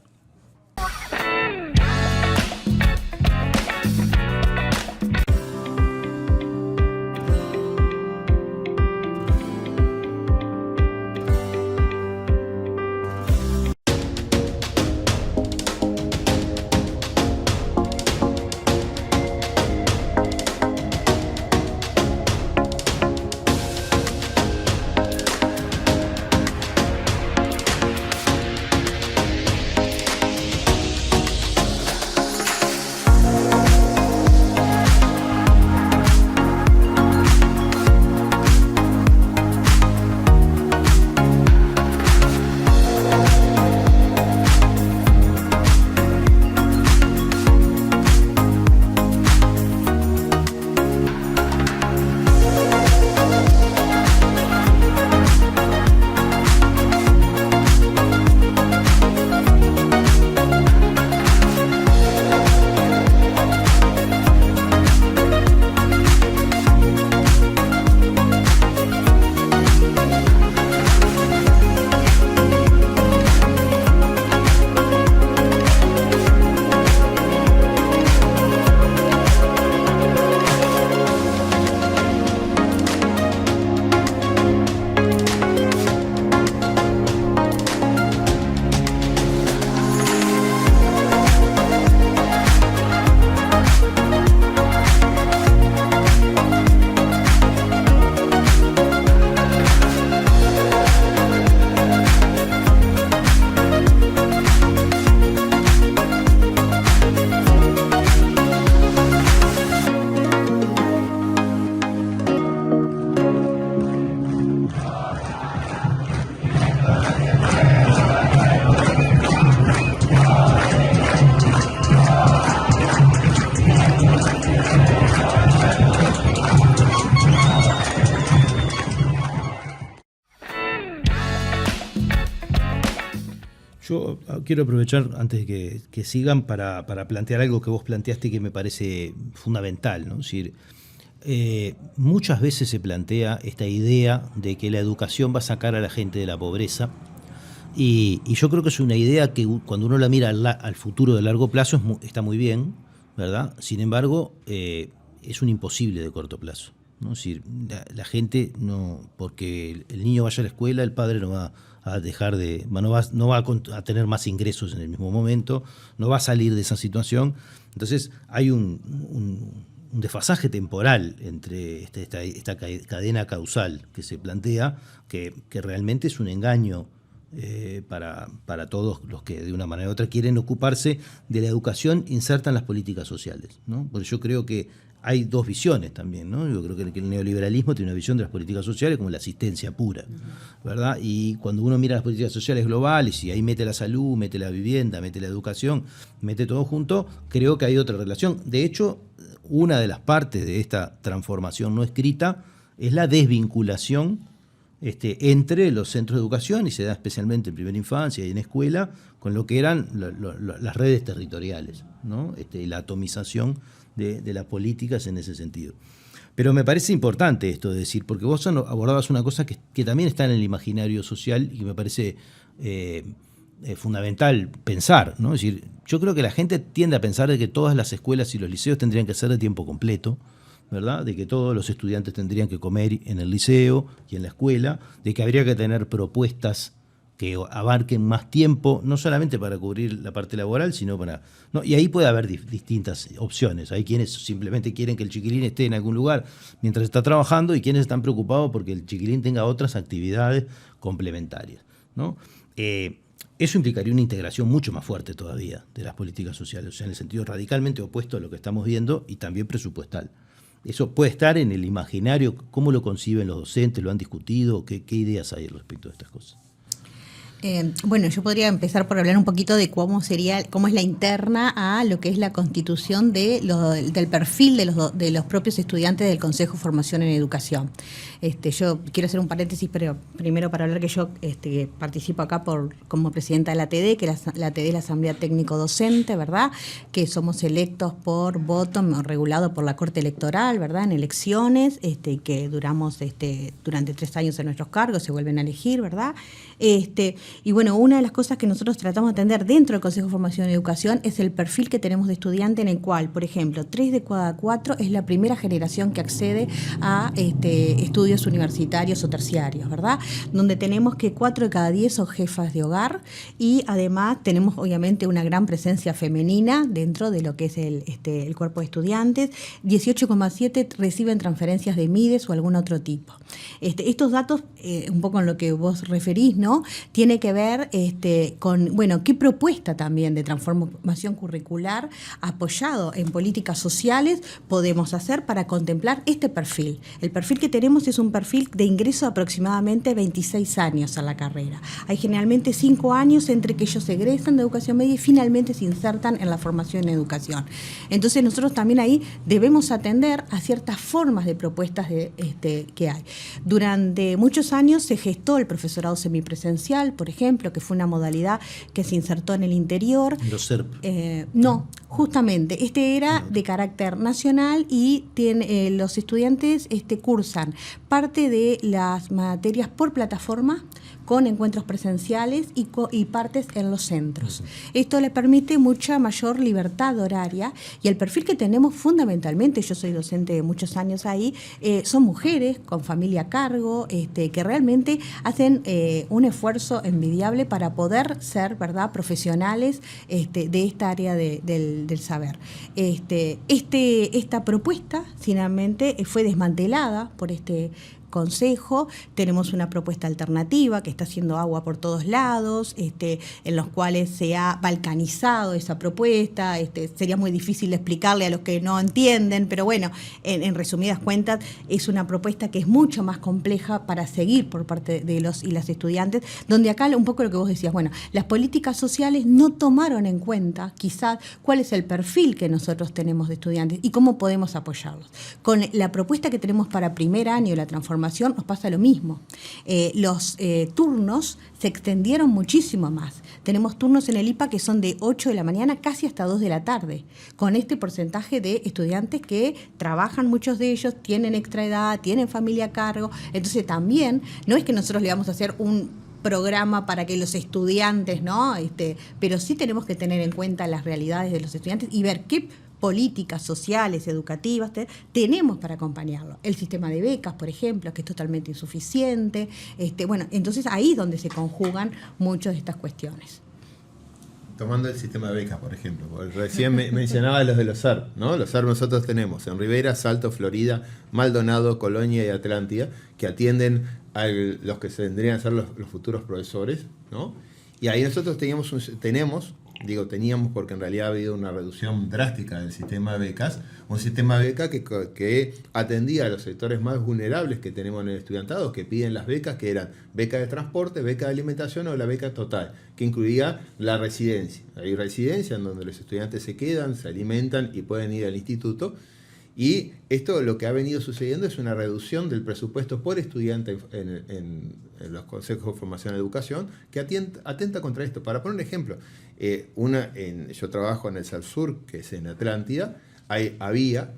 B: quiero aprovechar antes de que sigan para plantear algo que vos planteaste que me parece fundamental, ¿no? Es decir, muchas veces se plantea esta idea de que la educación va a sacar a la gente de la pobreza y yo creo que es una idea que cuando uno la mira al futuro de largo plazo está muy bien, ¿verdad? Sin embargo, es un imposible de corto plazo, ¿no? Es decir, la gente no, porque el niño vaya a la escuela, el padre no va a dejar no va a tener más ingresos en el mismo momento, no va a salir de esa situación. Entonces hay un desfasaje temporal entre esta cadena causal que se plantea, que realmente es un engaño para todos los que de una manera u otra quieren ocuparse de la educación inserta en las políticas sociales, ¿no? Porque yo creo que hay dos visiones también, ¿no? Yo creo que el neoliberalismo tiene una visión de las políticas sociales como la asistencia pura, ¿verdad? Y cuando uno mira las políticas sociales globales y ahí mete la salud, mete la vivienda, mete la educación, mete todo junto, creo que hay otra relación. De hecho, una de las partes de esta transformación no escrita es la desvinculación entre los centros de educación, y se da especialmente en primera infancia y en escuela, con lo que eran las redes territoriales, ¿no? Y la atomización de las políticas en ese sentido. Pero me parece importante esto de decir, porque vos abordabas una cosa que también está en el imaginario social y que me parece fundamental pensar, ¿no? Es decir, yo creo que la gente tiende a pensar de que todas las escuelas y los liceos tendrían que ser de tiempo completo, ¿verdad? De que todos los estudiantes tendrían que comer en el liceo y en la escuela, de que habría que tener propuestas que abarquen más tiempo, no solamente para cubrir la parte laboral, sino para... ¿no? Y ahí puede haber distintas opciones. Hay quienes simplemente quieren que el chiquilín esté en algún lugar mientras está trabajando y quienes están preocupados porque el chiquilín tenga otras actividades complementarias, ¿no? Eso implicaría una integración mucho más fuerte todavía de las políticas sociales, o sea, en el sentido radicalmente opuesto a lo que estamos viendo y también presupuestal. Eso puede estar en el imaginario, cómo lo conciben los docentes, lo han discutido, qué ideas hay respecto a estas cosas.
D: Bueno, yo podría empezar por hablar un poquito de cómo es la interna a lo que es la constitución del perfil de los propios estudiantes del Consejo de Formación en Educación. Yo quiero hacer un paréntesis, pero primero para hablar que yo participo acá como presidenta de la ATD, que la ATD es la Asamblea Técnico Docente, ¿verdad? Que somos electos por voto regulado por la Corte Electoral, ¿verdad? En elecciones, que duramos durante 3 años en nuestros cargos, se vuelven a elegir, ¿verdad? Y bueno, una de las cosas que nosotros tratamos de atender dentro del Consejo de Formación y Educación es el perfil que tenemos de estudiante, en el cual, por ejemplo, 3 de cada 4 es la primera generación que accede a estudios universitarios o terciarios, ¿verdad? Donde tenemos que 4 de cada 10 son jefas de hogar y además tenemos obviamente una gran presencia femenina dentro de lo que es el cuerpo de estudiantes. 18,7 reciben transferencias de MIDES o algún otro tipo. Estos datos, un poco en lo que vos referís, ¿no? Tiene que ver con, bueno, qué propuesta también de transformación curricular apoyado en políticas sociales podemos hacer para contemplar este perfil. El perfil que tenemos es un perfil de ingreso de aproximadamente 26 años a la carrera. Hay generalmente 5 años entre que ellos egresan de educación media y finalmente se insertan en la formación en educación. Entonces nosotros también ahí debemos atender a ciertas formas de propuestas que hay. Durante muchos años se gestó el profesorado semipresencial, por ejemplo, que fue una modalidad que se insertó en el interior.
B: Los SERP.
D: No, justamente, era de carácter nacional y los estudiantes cursan parte de las materias por plataforma con encuentros presenciales y partes en los centros. Esto le permite mucha mayor libertad horaria y el perfil que tenemos fundamentalmente, yo soy docente de muchos años ahí, son mujeres con familia a cargo, que realmente hacen un esfuerzo envidiable para poder ser, ¿verdad?, profesionales de esta área del saber. Esta propuesta finalmente fue desmantelada por Consejo. Tenemos una propuesta alternativa que está haciendo agua por todos lados, en los cuales se ha balcanizado esa propuesta. Sería muy difícil explicarle a los que no entienden, pero bueno, en resumidas cuentas, es una propuesta que es mucho más compleja para seguir por parte de los y las estudiantes, donde acá un poco lo que vos decías, bueno, las políticas sociales no tomaron en cuenta quizás cuál es el perfil que nosotros tenemos de estudiantes y cómo podemos apoyarlos. Con la propuesta que tenemos para primer año, la transformación formación nos pasa lo mismo. Los turnos se extendieron muchísimo más. Tenemos turnos en el IPA que son de 8 de la mañana casi hasta 2 de la tarde, con este porcentaje de estudiantes que trabajan, muchos de ellos tienen extra edad, tienen familia a cargo. Entonces también, no es que nosotros le vamos a hacer un programa para que los estudiantes, ¿no? Pero sí tenemos que tener en cuenta las realidades de los estudiantes y ver qué políticas sociales, educativas tenemos para acompañarlo. El sistema de becas, por ejemplo, que es totalmente insuficiente. Entonces ahí es donde se conjugan muchas de estas cuestiones.
C: Tomando el sistema de becas, por ejemplo, recién mencionaba los de los SERP, ¿no? Los SERP nosotros tenemos en Rivera, Salto, Florida, Maldonado, Colonia y Atlántida, que atienden a los que se tendrían a ser los futuros profesores, ¿no? Y ahí nosotros teníamos porque en realidad ha habido una reducción drástica del sistema de becas, un sistema de becas que atendía a los sectores más vulnerables que tenemos en el estudiantado, que piden las becas, que eran beca de transporte, beca de alimentación o la beca total, que incluía la residencia. Hay residencia en donde los estudiantes se quedan, se alimentan y pueden ir al instituto. Y esto lo que ha venido sucediendo es una reducción del presupuesto por estudiante en los consejos de formación y educación que atenta contra esto. Para poner un ejemplo, yo trabajo en el Sur, que es en Atlántida, había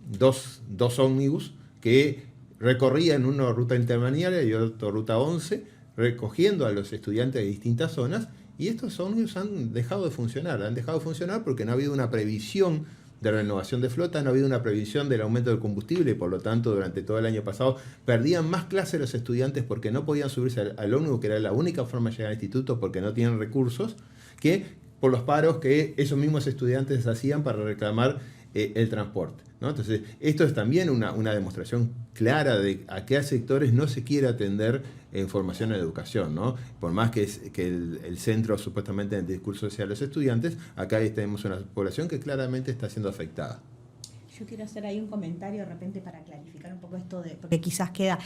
C: dos ómnibus que recorrían una ruta intermediaria y otra ruta 11, recogiendo a los estudiantes de distintas zonas, y estos ómnibus han dejado de funcionar. Han dejado de funcionar porque no ha habido una previsión de renovación de flota, no ha habido una previsión del aumento del combustible y por lo tanto durante todo el año pasado perdían más clases los estudiantes porque no podían subirse al ómnibus, que era la única forma de llegar al instituto porque no tienen recursos, que por los paros que esos mismos estudiantes hacían para reclamar el transporte, ¿no? Entonces, esto es también una demostración clara de a qué sectores no se quiere atender en formación y educación, ¿no? Por más que el centro supuestamente en el discurso sea los estudiantes, acá tenemos una población que claramente está siendo afectada.
D: Yo quiero hacer ahí un comentario de repente para clarificar un poco esto, porque quizás queda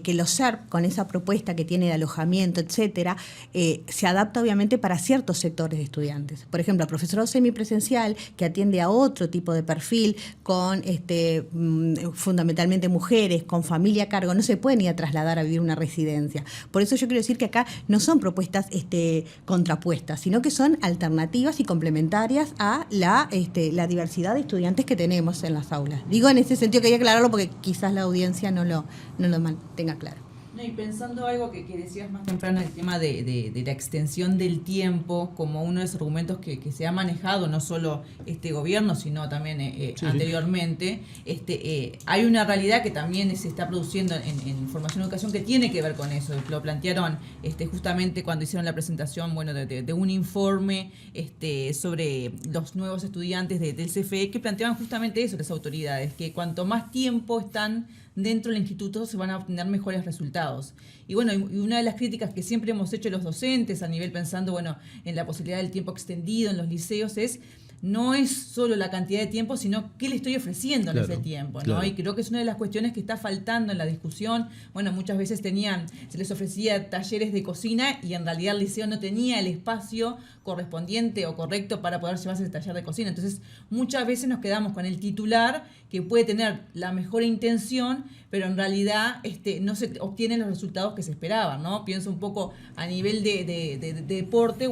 D: que los SERP, con esa propuesta que tiene de alojamiento, etcétera, se adapta obviamente para ciertos sectores de estudiantes. Por ejemplo, el profesorado semipresencial, que atiende a otro tipo de perfil, con fundamentalmente mujeres, con familia a cargo, no se pueden ir a trasladar a vivir una residencia. Por eso yo quiero decir que acá no son propuestas contrapuestas, sino que son alternativas y complementarias a la diversidad de estudiantes que tenemos en las aulas. Digo en ese sentido, quería aclararlo porque quizás la audiencia no lo tenga claro.
E: No, y pensando algo que decías más temprano, el tema de la extensión del tiempo como uno de los argumentos que se ha manejado, no solo este gobierno, sino también anteriormente, hay una realidad que también se está produciendo en formación y educación que tiene que ver con eso. Lo plantearon justamente cuando hicieron la presentación de un informe sobre los nuevos estudiantes del CFE, que planteaban justamente eso, las autoridades, que cuanto más tiempo están dentro del instituto se van a obtener mejores resultados. Y bueno, y una de las críticas que siempre hemos hecho los docentes a nivel pensando en la posibilidad del tiempo extendido en los liceos no es solo la cantidad de tiempo, sino qué le estoy ofreciendo en ese tiempo, ¿no? Claro. Y creo que es una de las cuestiones que está faltando en la discusión. Bueno, muchas veces se les ofrecía talleres de cocina y en realidad el liceo no tenía el espacio correspondiente o correcto para poder llevarse ese taller de cocina. Entonces, muchas veces nos quedamos con el titular que puede tener la mejor intención, pero en realidad no se obtienen los resultados que se esperaban, ¿no? Pienso un poco a nivel de deporte,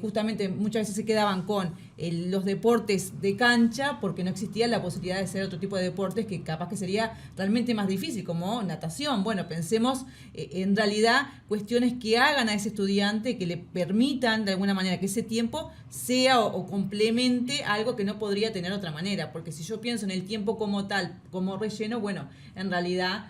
E: justamente muchas veces se quedaban con los deportes de cancha porque no existía la posibilidad de hacer otro tipo de deportes que capaz que sería realmente más difícil, como natación. Bueno, pensemos en realidad cuestiones que hagan a ese estudiante, que le permitan de alguna manera que ese tiempo sea o complemente algo que no podría tener de otra manera, porque si yo pienso en el tiempo como tal, como relleno, en realidad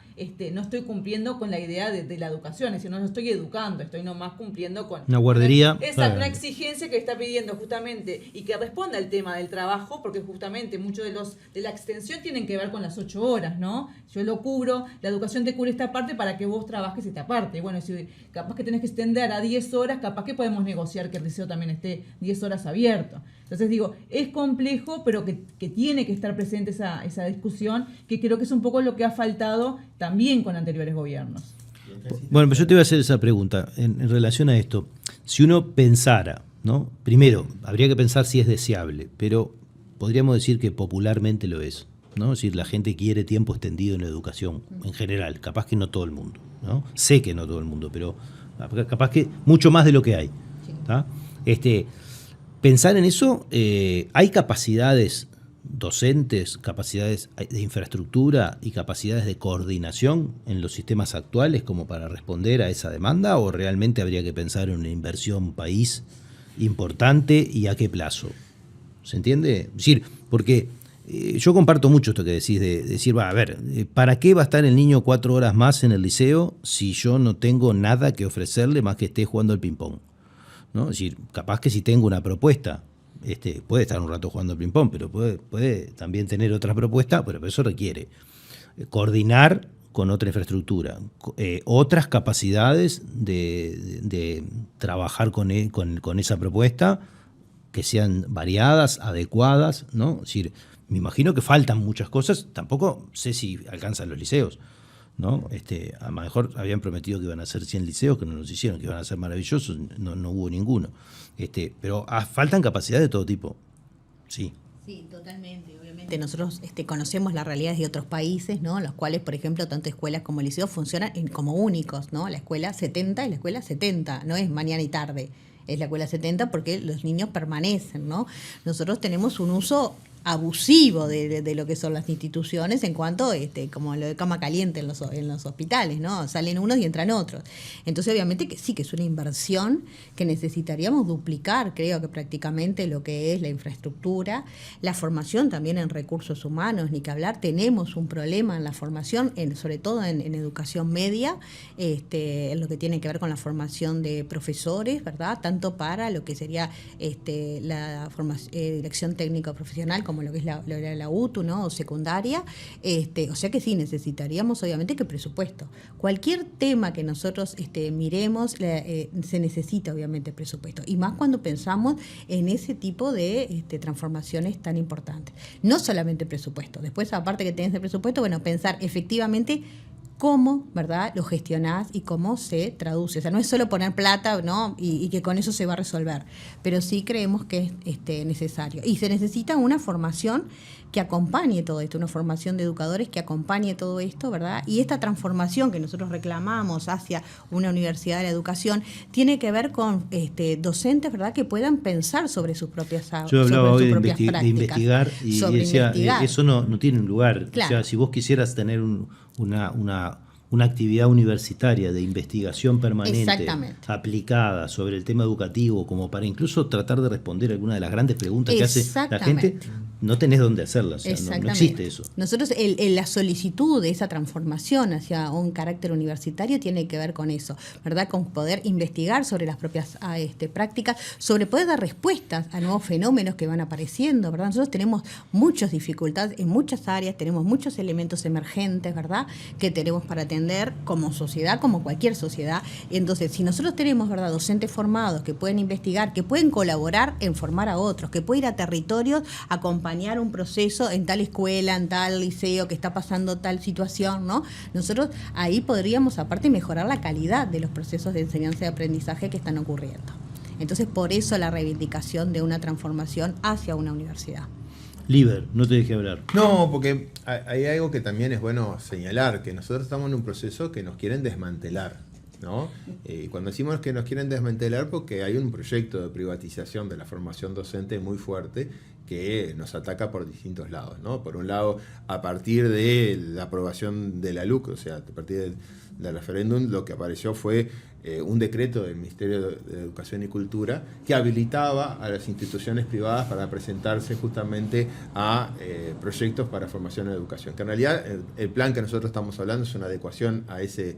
E: no estoy cumpliendo con la idea de la educación, es decir, no estoy educando, estoy nomás cumpliendo con
B: una guardería.
E: Una exigencia que está pidiendo justamente y que responda al tema del trabajo, porque justamente muchos de la extensión tienen que ver con las 8 horas, ¿no? Yo lo cubro, la educación te cubre esta parte para que vos trabajes esta parte. Bueno, si capaz que tenés que extender a 10 horas, capaz que podemos negociar que el liceo también esté 10 horas abierto. Entonces es complejo, pero que tiene que estar presente esa discusión, que creo que es un poco lo que ha faltado también con anteriores gobiernos.
B: Bueno, pero yo te voy a hacer esa pregunta en relación a esto. Si uno pensara, ¿no? Primero, habría que pensar si es deseable, pero podríamos decir que popularmente lo es. ¿no? Es decir, la gente quiere tiempo extendido en la educación, en general, capaz que no todo el mundo, ¿no? Sé que no todo el mundo, pero capaz que mucho más de lo que hay. ¿Tá? Pensar en eso, hay capacidades docentes, capacidades de infraestructura y capacidades de coordinación en los sistemas actuales como para responder a esa demanda, o realmente habría que pensar en una inversión país importante y a qué plazo. ¿Se entiende? Es decir, porque yo comparto mucho esto que decís de decir, a ver, ¿para qué va a estar el niño 4 horas más en el liceo si yo no tengo nada que ofrecerle más que esté jugando al ping-pong? ¿No? Es decir, capaz que si tengo una propuesta, puede estar un rato jugando al ping-pong, pero puede también tener otra propuesta, pero eso requiere coordinar con otra infraestructura, otras capacidades de trabajar con esa propuesta que sean variadas, adecuadas, ¿no? Es decir, me imagino que faltan muchas cosas, tampoco sé si alcanzan los liceos, ¿no? A lo mejor habían prometido que iban a ser 100 liceos, que no los hicieron, que iban a ser maravillosos, no hubo ninguno. Pero faltan capacidades de todo tipo, sí.
D: Sí, totalmente. Obviamente nosotros conocemos las realidades de otros países, ¿no? Los cuales, por ejemplo, tanto escuelas como liceos funcionan como únicos, ¿no? La escuela 70 y la escuela 70, no es mañana y tarde, es la escuela 70 porque los niños permanecen, ¿no? Nosotros tenemos un uso abusivo de lo que son las instituciones en cuanto como lo de cama caliente en los hospitales, ¿no? Salen unos y entran otros. Entonces, obviamente que sí, que es una inversión que necesitaríamos duplicar, creo que prácticamente lo que es la infraestructura, la formación también en recursos humanos, ni que hablar, tenemos un problema en la formación, sobre todo en educación media, en lo que tiene que ver con la formación de profesores, ¿verdad? Tanto para lo que sería la dirección técnico profesional, como lo que es la UTU, ¿no? O secundaria, o sea que sí, necesitaríamos obviamente que presupuesto. Cualquier tema que nosotros miremos, se necesita obviamente presupuesto, y más cuando pensamos en ese tipo de transformaciones tan importantes. No solamente presupuesto, después aparte que tenés el presupuesto, bueno, pensar efectivamente cómo, ¿verdad?, lo gestionás y cómo se traduce. O sea, no es solo poner plata, ¿no?, y que con eso se va a resolver, pero sí creemos que es necesario. Y se necesita una formación que acompañe todo esto, una formación de educadores que acompañe todo esto, ¿verdad? Y esta transformación que nosotros reclamamos hacia una universidad de la educación tiene que ver con docentes, ¿verdad?, que puedan pensar sobre sus propias prácticas.
B: Yo hablaba hoy de investigar y decía, eso no tiene un lugar. Claro. O sea, si vos quisieras tener una actividad universitaria de investigación permanente aplicada sobre el tema educativo, como para incluso tratar de responder alguna de las grandes preguntas que hace la gente, no tenés dónde hacerla, o sea, no existe eso.
D: Nosotros, la solicitud de esa transformación hacia un carácter universitario tiene que ver con eso, ¿verdad? Con poder investigar sobre las propias prácticas, sobre poder dar respuestas a nuevos fenómenos que van apareciendo, ¿verdad? Nosotros tenemos muchas dificultades en muchas áreas, tenemos muchos elementos emergentes, ¿verdad?, que tenemos para atender como sociedad, como cualquier sociedad. Entonces, si nosotros tenemos, ¿verdad?, docentes formados que pueden investigar, que pueden colaborar en formar a otros, que pueden ir a territorios a acompañar un proceso en tal escuela, en tal liceo, que está pasando tal situación, ¿no? Nosotros ahí podríamos, aparte, mejorar la calidad de los procesos de enseñanza y aprendizaje que están ocurriendo. Entonces, por eso la reivindicación de una transformación hacia una universidad.
B: Liber, no te dejé hablar.
C: No, porque hay algo que también es bueno señalar, que nosotros estamos en un proceso que nos quieren desmantelar, ¿no? Cuando decimos que nos quieren desmantelar, porque hay un proyecto de privatización de la formación docente muy fuerte que nos ataca por distintos lados, ¿no? Por un lado, a partir de la aprobación de la LUC, o sea, a partir del referéndum, lo que apareció fue un decreto del Ministerio de Educación y Cultura que habilitaba a las instituciones privadas para presentarse justamente a proyectos para formación en educación. Que en realidad el plan que nosotros estamos hablando es una adecuación a ese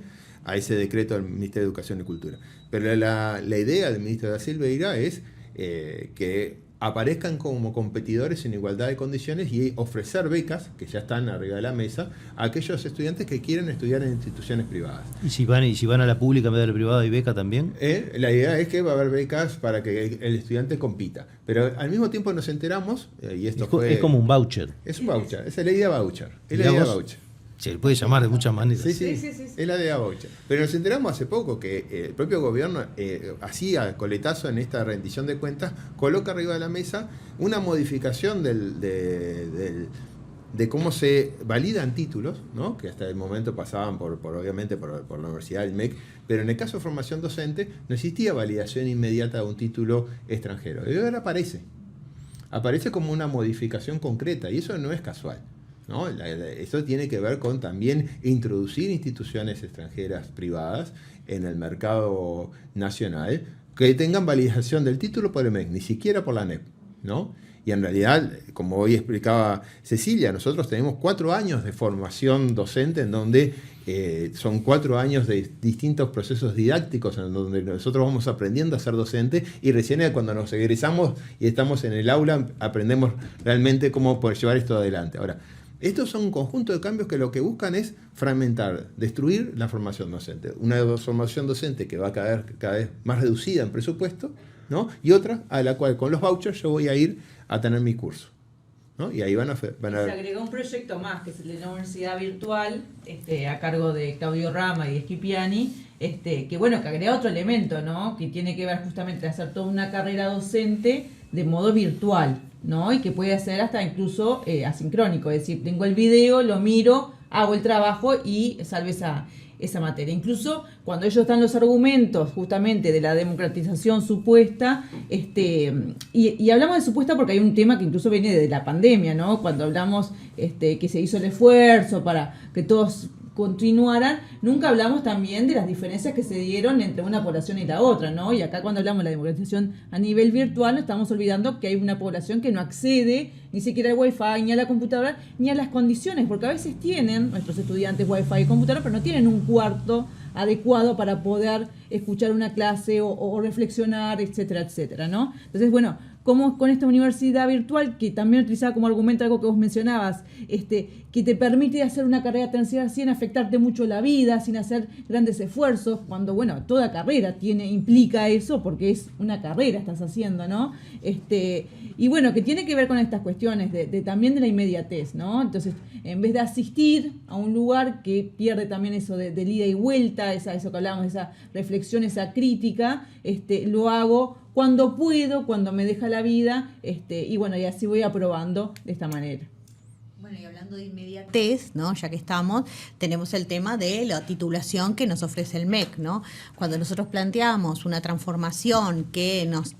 C: decreto del Ministerio de Educación y Cultura. Pero la idea del ministro da Silveira es que aparezcan como competidores en igualdad de condiciones y ofrecer becas, que ya están arriba de la mesa, a aquellos estudiantes que quieren estudiar en instituciones privadas.
B: ¿Y si van a la pública en vez de la privada, hay beca también?
C: La idea es que va a haber becas para que el estudiante compita. Pero al mismo tiempo nos enteramos, y esto
B: es como un voucher.
C: Es un voucher, es la idea voucher. Es la idea voucher.
B: Se le puede llamar de muchas maneras.
C: Sí. Es la idea voucher. Pero nos enteramos hace poco que el propio gobierno, así a coletazo en esta rendición de cuentas, coloca arriba de la mesa una modificación de cómo se validan títulos, ¿no? Que hasta el momento pasaban obviamente por la universidad, el MEC, pero en el caso de formación docente no existía validación inmediata de un título extranjero. Y ahora aparece como una modificación concreta, y eso no es casual, ¿no? Eso tiene que ver con también introducir instituciones extranjeras privadas en el mercado nacional que tengan validación del título por el MEC, ni siquiera por la ANEP, ¿no? Y en realidad, como hoy explicaba Cecilia, nosotros tenemos 4 años de formación docente en donde son 4 años de distintos procesos didácticos en donde nosotros vamos aprendiendo a ser docente, y recién cuando nos egresamos y estamos en el aula aprendemos realmente cómo poder llevar esto adelante. Ahora, estos son un conjunto de cambios que lo que buscan es fragmentar, destruir la formación docente. Una formación docente que va a caer cada vez más reducida en presupuesto, ¿no? Y otra a la cual con los vouchers yo voy a ir a tener mi curso, ¿no? Y ahí van a
E: Se agregó un proyecto más, que es el de la universidad virtual, a cargo de Claudio Rama y de Schipiani, que bueno, que agrega otro elemento, ¿no? Que tiene que ver justamente hacer toda una carrera docente de modo virtual, ¿no? Y que puede hacer hasta incluso asincrónico, es decir, tengo el video, lo miro, hago el trabajo y salvo esa materia. Incluso cuando ellos dan los argumentos justamente de la democratización supuesta, y hablamos de supuesta porque hay un tema que incluso viene de la pandemia, ¿no? Cuando hablamos que se hizo el esfuerzo para que todos continuaran, nunca hablamos también de las diferencias que se dieron entre una población y la otra, ¿no? Y acá cuando hablamos de la democratización a nivel virtual, no estamos olvidando que hay una población que no accede ni siquiera al Wi-Fi, ni a la computadora, ni a las condiciones, porque a veces tienen nuestros estudiantes Wi-Fi y computadora, pero no tienen un cuarto adecuado para poder escuchar una clase o reflexionar, etcétera, etcétera, ¿no? Entonces, bueno, como con esta universidad virtual, que también utilizaba como argumento algo que vos mencionabas, que te permite hacer una carrera terciaria sin afectarte mucho la vida, sin hacer grandes esfuerzos, cuando, bueno, toda carrera implica eso, porque es una carrera estás haciendo, ¿no? Y bueno, que tiene que ver con estas cuestiones también de la inmediatez, ¿no? Entonces, en vez de asistir a un lugar que pierde también eso del ida y vuelta, eso que hablábamos, esa reflexión, esa crítica, lo hago cuando puedo, cuando me deja la vida, y bueno, y así voy aprobando de esta manera.
D: Bueno, y hablando de inmediatez, ¿no? Ya que estamos, tenemos el tema de la titulación que nos ofrece el MEC, ¿no? Cuando nosotros planteamos una transformación que nos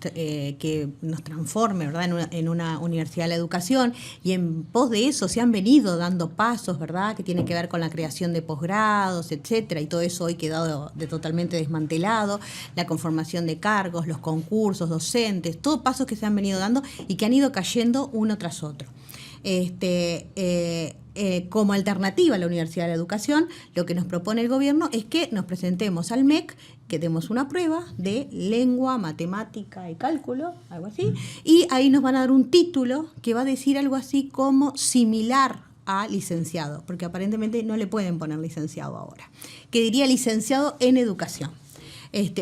D: transforme, ¿verdad? En una universidad de la educación, y en pos de eso se han venido dando pasos, ¿verdad? Que tienen que ver con la creación de posgrados, etcétera, y todo eso hoy quedado totalmente desmantelado, la conformación de cargos, los concursos, docentes, todos pasos que se han venido dando y que han ido cayendo uno tras otro. Como alternativa a la Universidad de la Educación, lo que nos propone el gobierno es que nos presentemos al MEC, que demos una prueba de lengua, matemática y cálculo, algo así, y ahí nos van a dar un título que va a decir algo así como similar a licenciado, porque aparentemente no le pueden poner licenciado ahora, que diría licenciado en educación.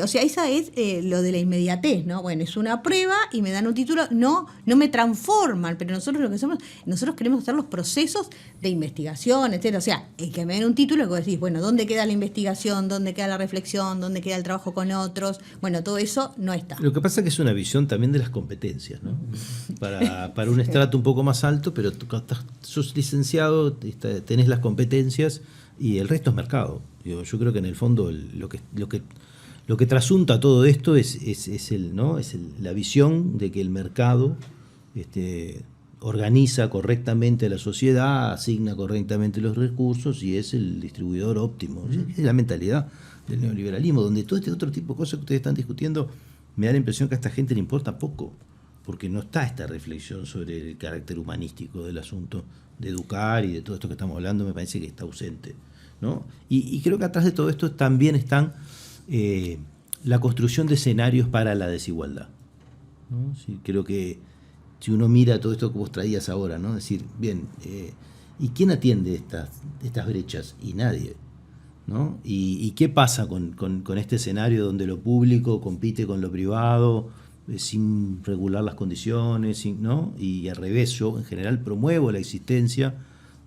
D: O sea, esa es lo de la inmediatez, ¿no? Bueno, es una prueba y me dan un título, no me transforman, pero nosotros lo que hacemos, nosotros queremos hacer los procesos de investigación, etcétera. O sea, el que me den un título, que decís, bueno, ¿dónde queda la investigación? ¿Dónde queda la reflexión? ¿Dónde queda el trabajo con otros? Bueno, todo eso no está.
B: Lo que pasa es que es una visión también de las competencias, ¿no? Para un estrato un poco más alto, pero sos licenciado, tenés las competencias y el resto es mercado. Yo creo que en el fondo lo que trasunta todo esto es la visión de que el mercado organiza correctamente a la sociedad, asigna correctamente los recursos y es el distribuidor óptimo. Es la mentalidad del neoliberalismo, donde todo este otro tipo de cosas que ustedes están discutiendo, me da la impresión que a esta gente le importa poco, porque no está esta reflexión sobre el carácter humanístico del asunto, de educar y de todo esto que estamos hablando, me parece que está ausente, ¿no? Y creo que atrás de todo esto también están la construcción de escenarios para la desigualdad, ¿no? Sí, creo que si uno mira todo esto que vos traías ahora, ¿no? Decir, bien, ¿y quién atiende estas brechas? Y nadie, ¿no? ¿Y qué pasa con este escenario donde lo público compite con lo privado sin regular las condiciones, ¿no? Y al revés, yo en general promuevo la existencia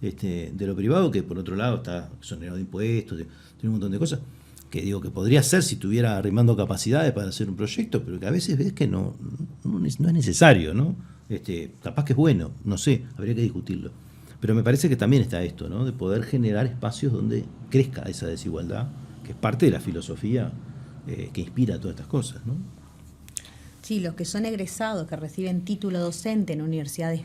B: de lo privado, que por otro lado está exonerado de impuestos, tiene un montón de cosas, que digo que podría ser si estuviera arrimando capacidades para hacer un proyecto, pero que a veces ves que no es necesario, ¿no? Capaz que es bueno, no sé, habría que discutirlo. Pero me parece que también está esto, ¿no? De poder generar espacios donde crezca esa desigualdad, que es parte de la filosofía que inspira todas estas cosas, ¿no?
D: Sí, los que son egresados, que reciben título docente en universidades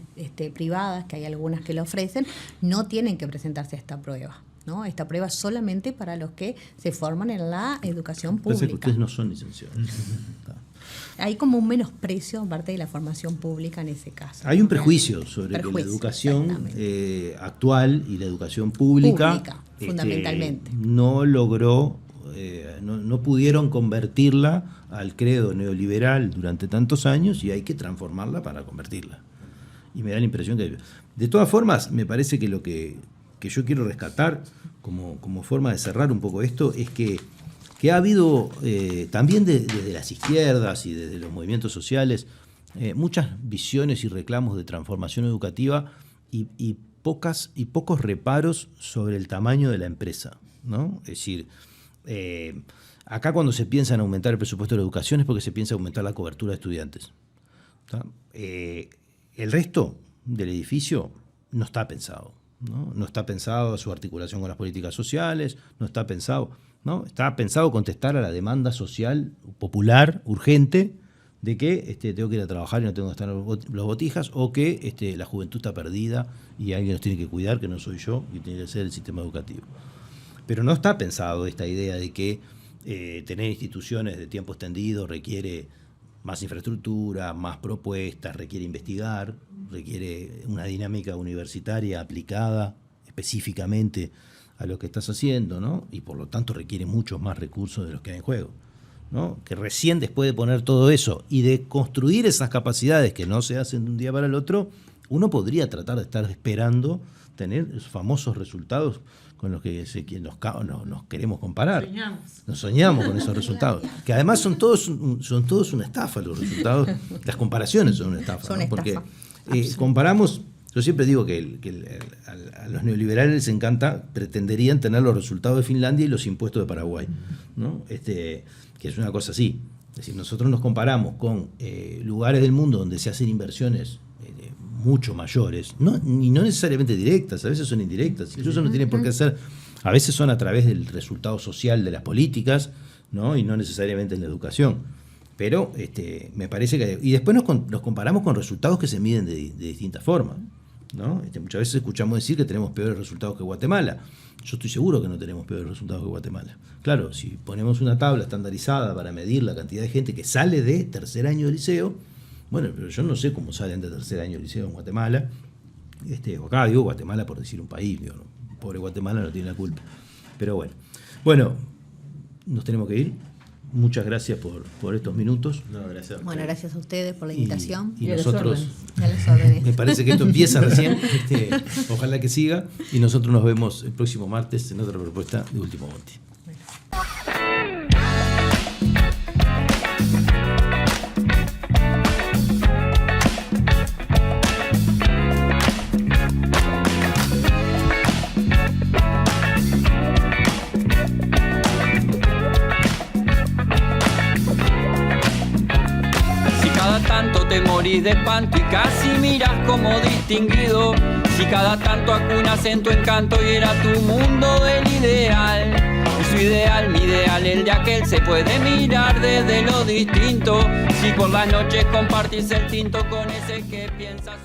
D: privadas, que hay algunas que lo ofrecen, no tienen que presentarse a esta prueba, ¿no? Esta prueba es solamente para los que se forman en la educación pública.
B: Parece que ustedes no son licenciados.
D: Hay como un menosprecio parte de la formación pública en ese caso.
B: Hay un prejuicio sobre que la educación actual y la educación pública
D: fundamentalmente
B: no logró, no pudieron convertirla al credo neoliberal durante tantos años y hay que transformarla para convertirla. Y me da la impresión que... De todas formas, me parece que lo que yo quiero rescatar como forma de cerrar un poco esto es que ha habido también desde las izquierdas y desde los movimientos sociales muchas visiones y reclamos de transformación educativa y pocos reparos sobre el tamaño de la empresa, ¿no? Es decir, acá cuando se piensa en aumentar el presupuesto de la educación es porque se piensa aumentar la cobertura de estudiantes, ¿tá? El resto del edificio no está pensado, ¿no? No está pensado su articulación con las políticas sociales, no está pensado, ¿no? Está pensado contestar a la demanda social, popular, urgente, de que tengo que ir a trabajar y no tengo que estar los botijas, o que la juventud está perdida y alguien nos tiene que cuidar, que no soy yo, y tiene que ser el sistema educativo. Pero no está pensado esta idea de que tener instituciones de tiempo extendido requiere más infraestructura, más propuestas, requiere investigar, requiere una dinámica universitaria aplicada específicamente a lo que estás haciendo, ¿no? Y por lo tanto requiere muchos más recursos de los que hay en juego, ¿no? Que recién después de poner todo eso y de construir esas capacidades que no se hacen de un día para el otro, uno podría tratar de estar esperando tener esos famosos resultados con los que nos queremos comparar. Nos soñamos con esos resultados, que además son todos una estafa los resultados, las comparaciones son una estafa, ¿no? Porque comparamos. Yo siempre digo que a los neoliberales les encanta, pretenderían tener los resultados de Finlandia y los impuestos de Paraguay, ¿no? Que es una cosa así. Es decir, nosotros nos comparamos con lugares del mundo donde se hacen inversiones mucho mayores, y no necesariamente directas, a veces son indirectas, incluso no tienen por qué ser, a veces son a través del resultado social de las políticas, ¿no? Y no necesariamente en la educación. Pero me parece que... Y después nos comparamos con resultados que se miden de distintas formas, ¿no? Muchas veces escuchamos decir que tenemos peores resultados que Guatemala. Yo estoy seguro que no tenemos peores resultados que Guatemala. Claro, si ponemos una tabla estandarizada para medir la cantidad de gente que sale de tercer año de liceo, bueno, pero yo no sé cómo salen de tercer año de liceo en Guatemala. Acá digo Guatemala por decir un país, digo, ¿no? Pobre Guatemala no tiene la culpa. Pero bueno, nos tenemos que ir. Muchas gracias por estos minutos.
C: No, gracias.
D: Bueno, gracias a ustedes por la invitación.
B: Y nosotros,
D: a las órdenes.
B: Me parece que esto empieza recién, ojalá que siga, y nosotros nos vemos el próximo martes en otra propuesta de Último Bondi.
A: Te morís de espanto y casi miras como distinguido. Si cada tanto acunas en tu encanto y era tu mundo el ideal. Y su ideal, mi ideal, el de aquel se puede mirar desde lo distinto. Si por las noches compartís el tinto con ese que piensas.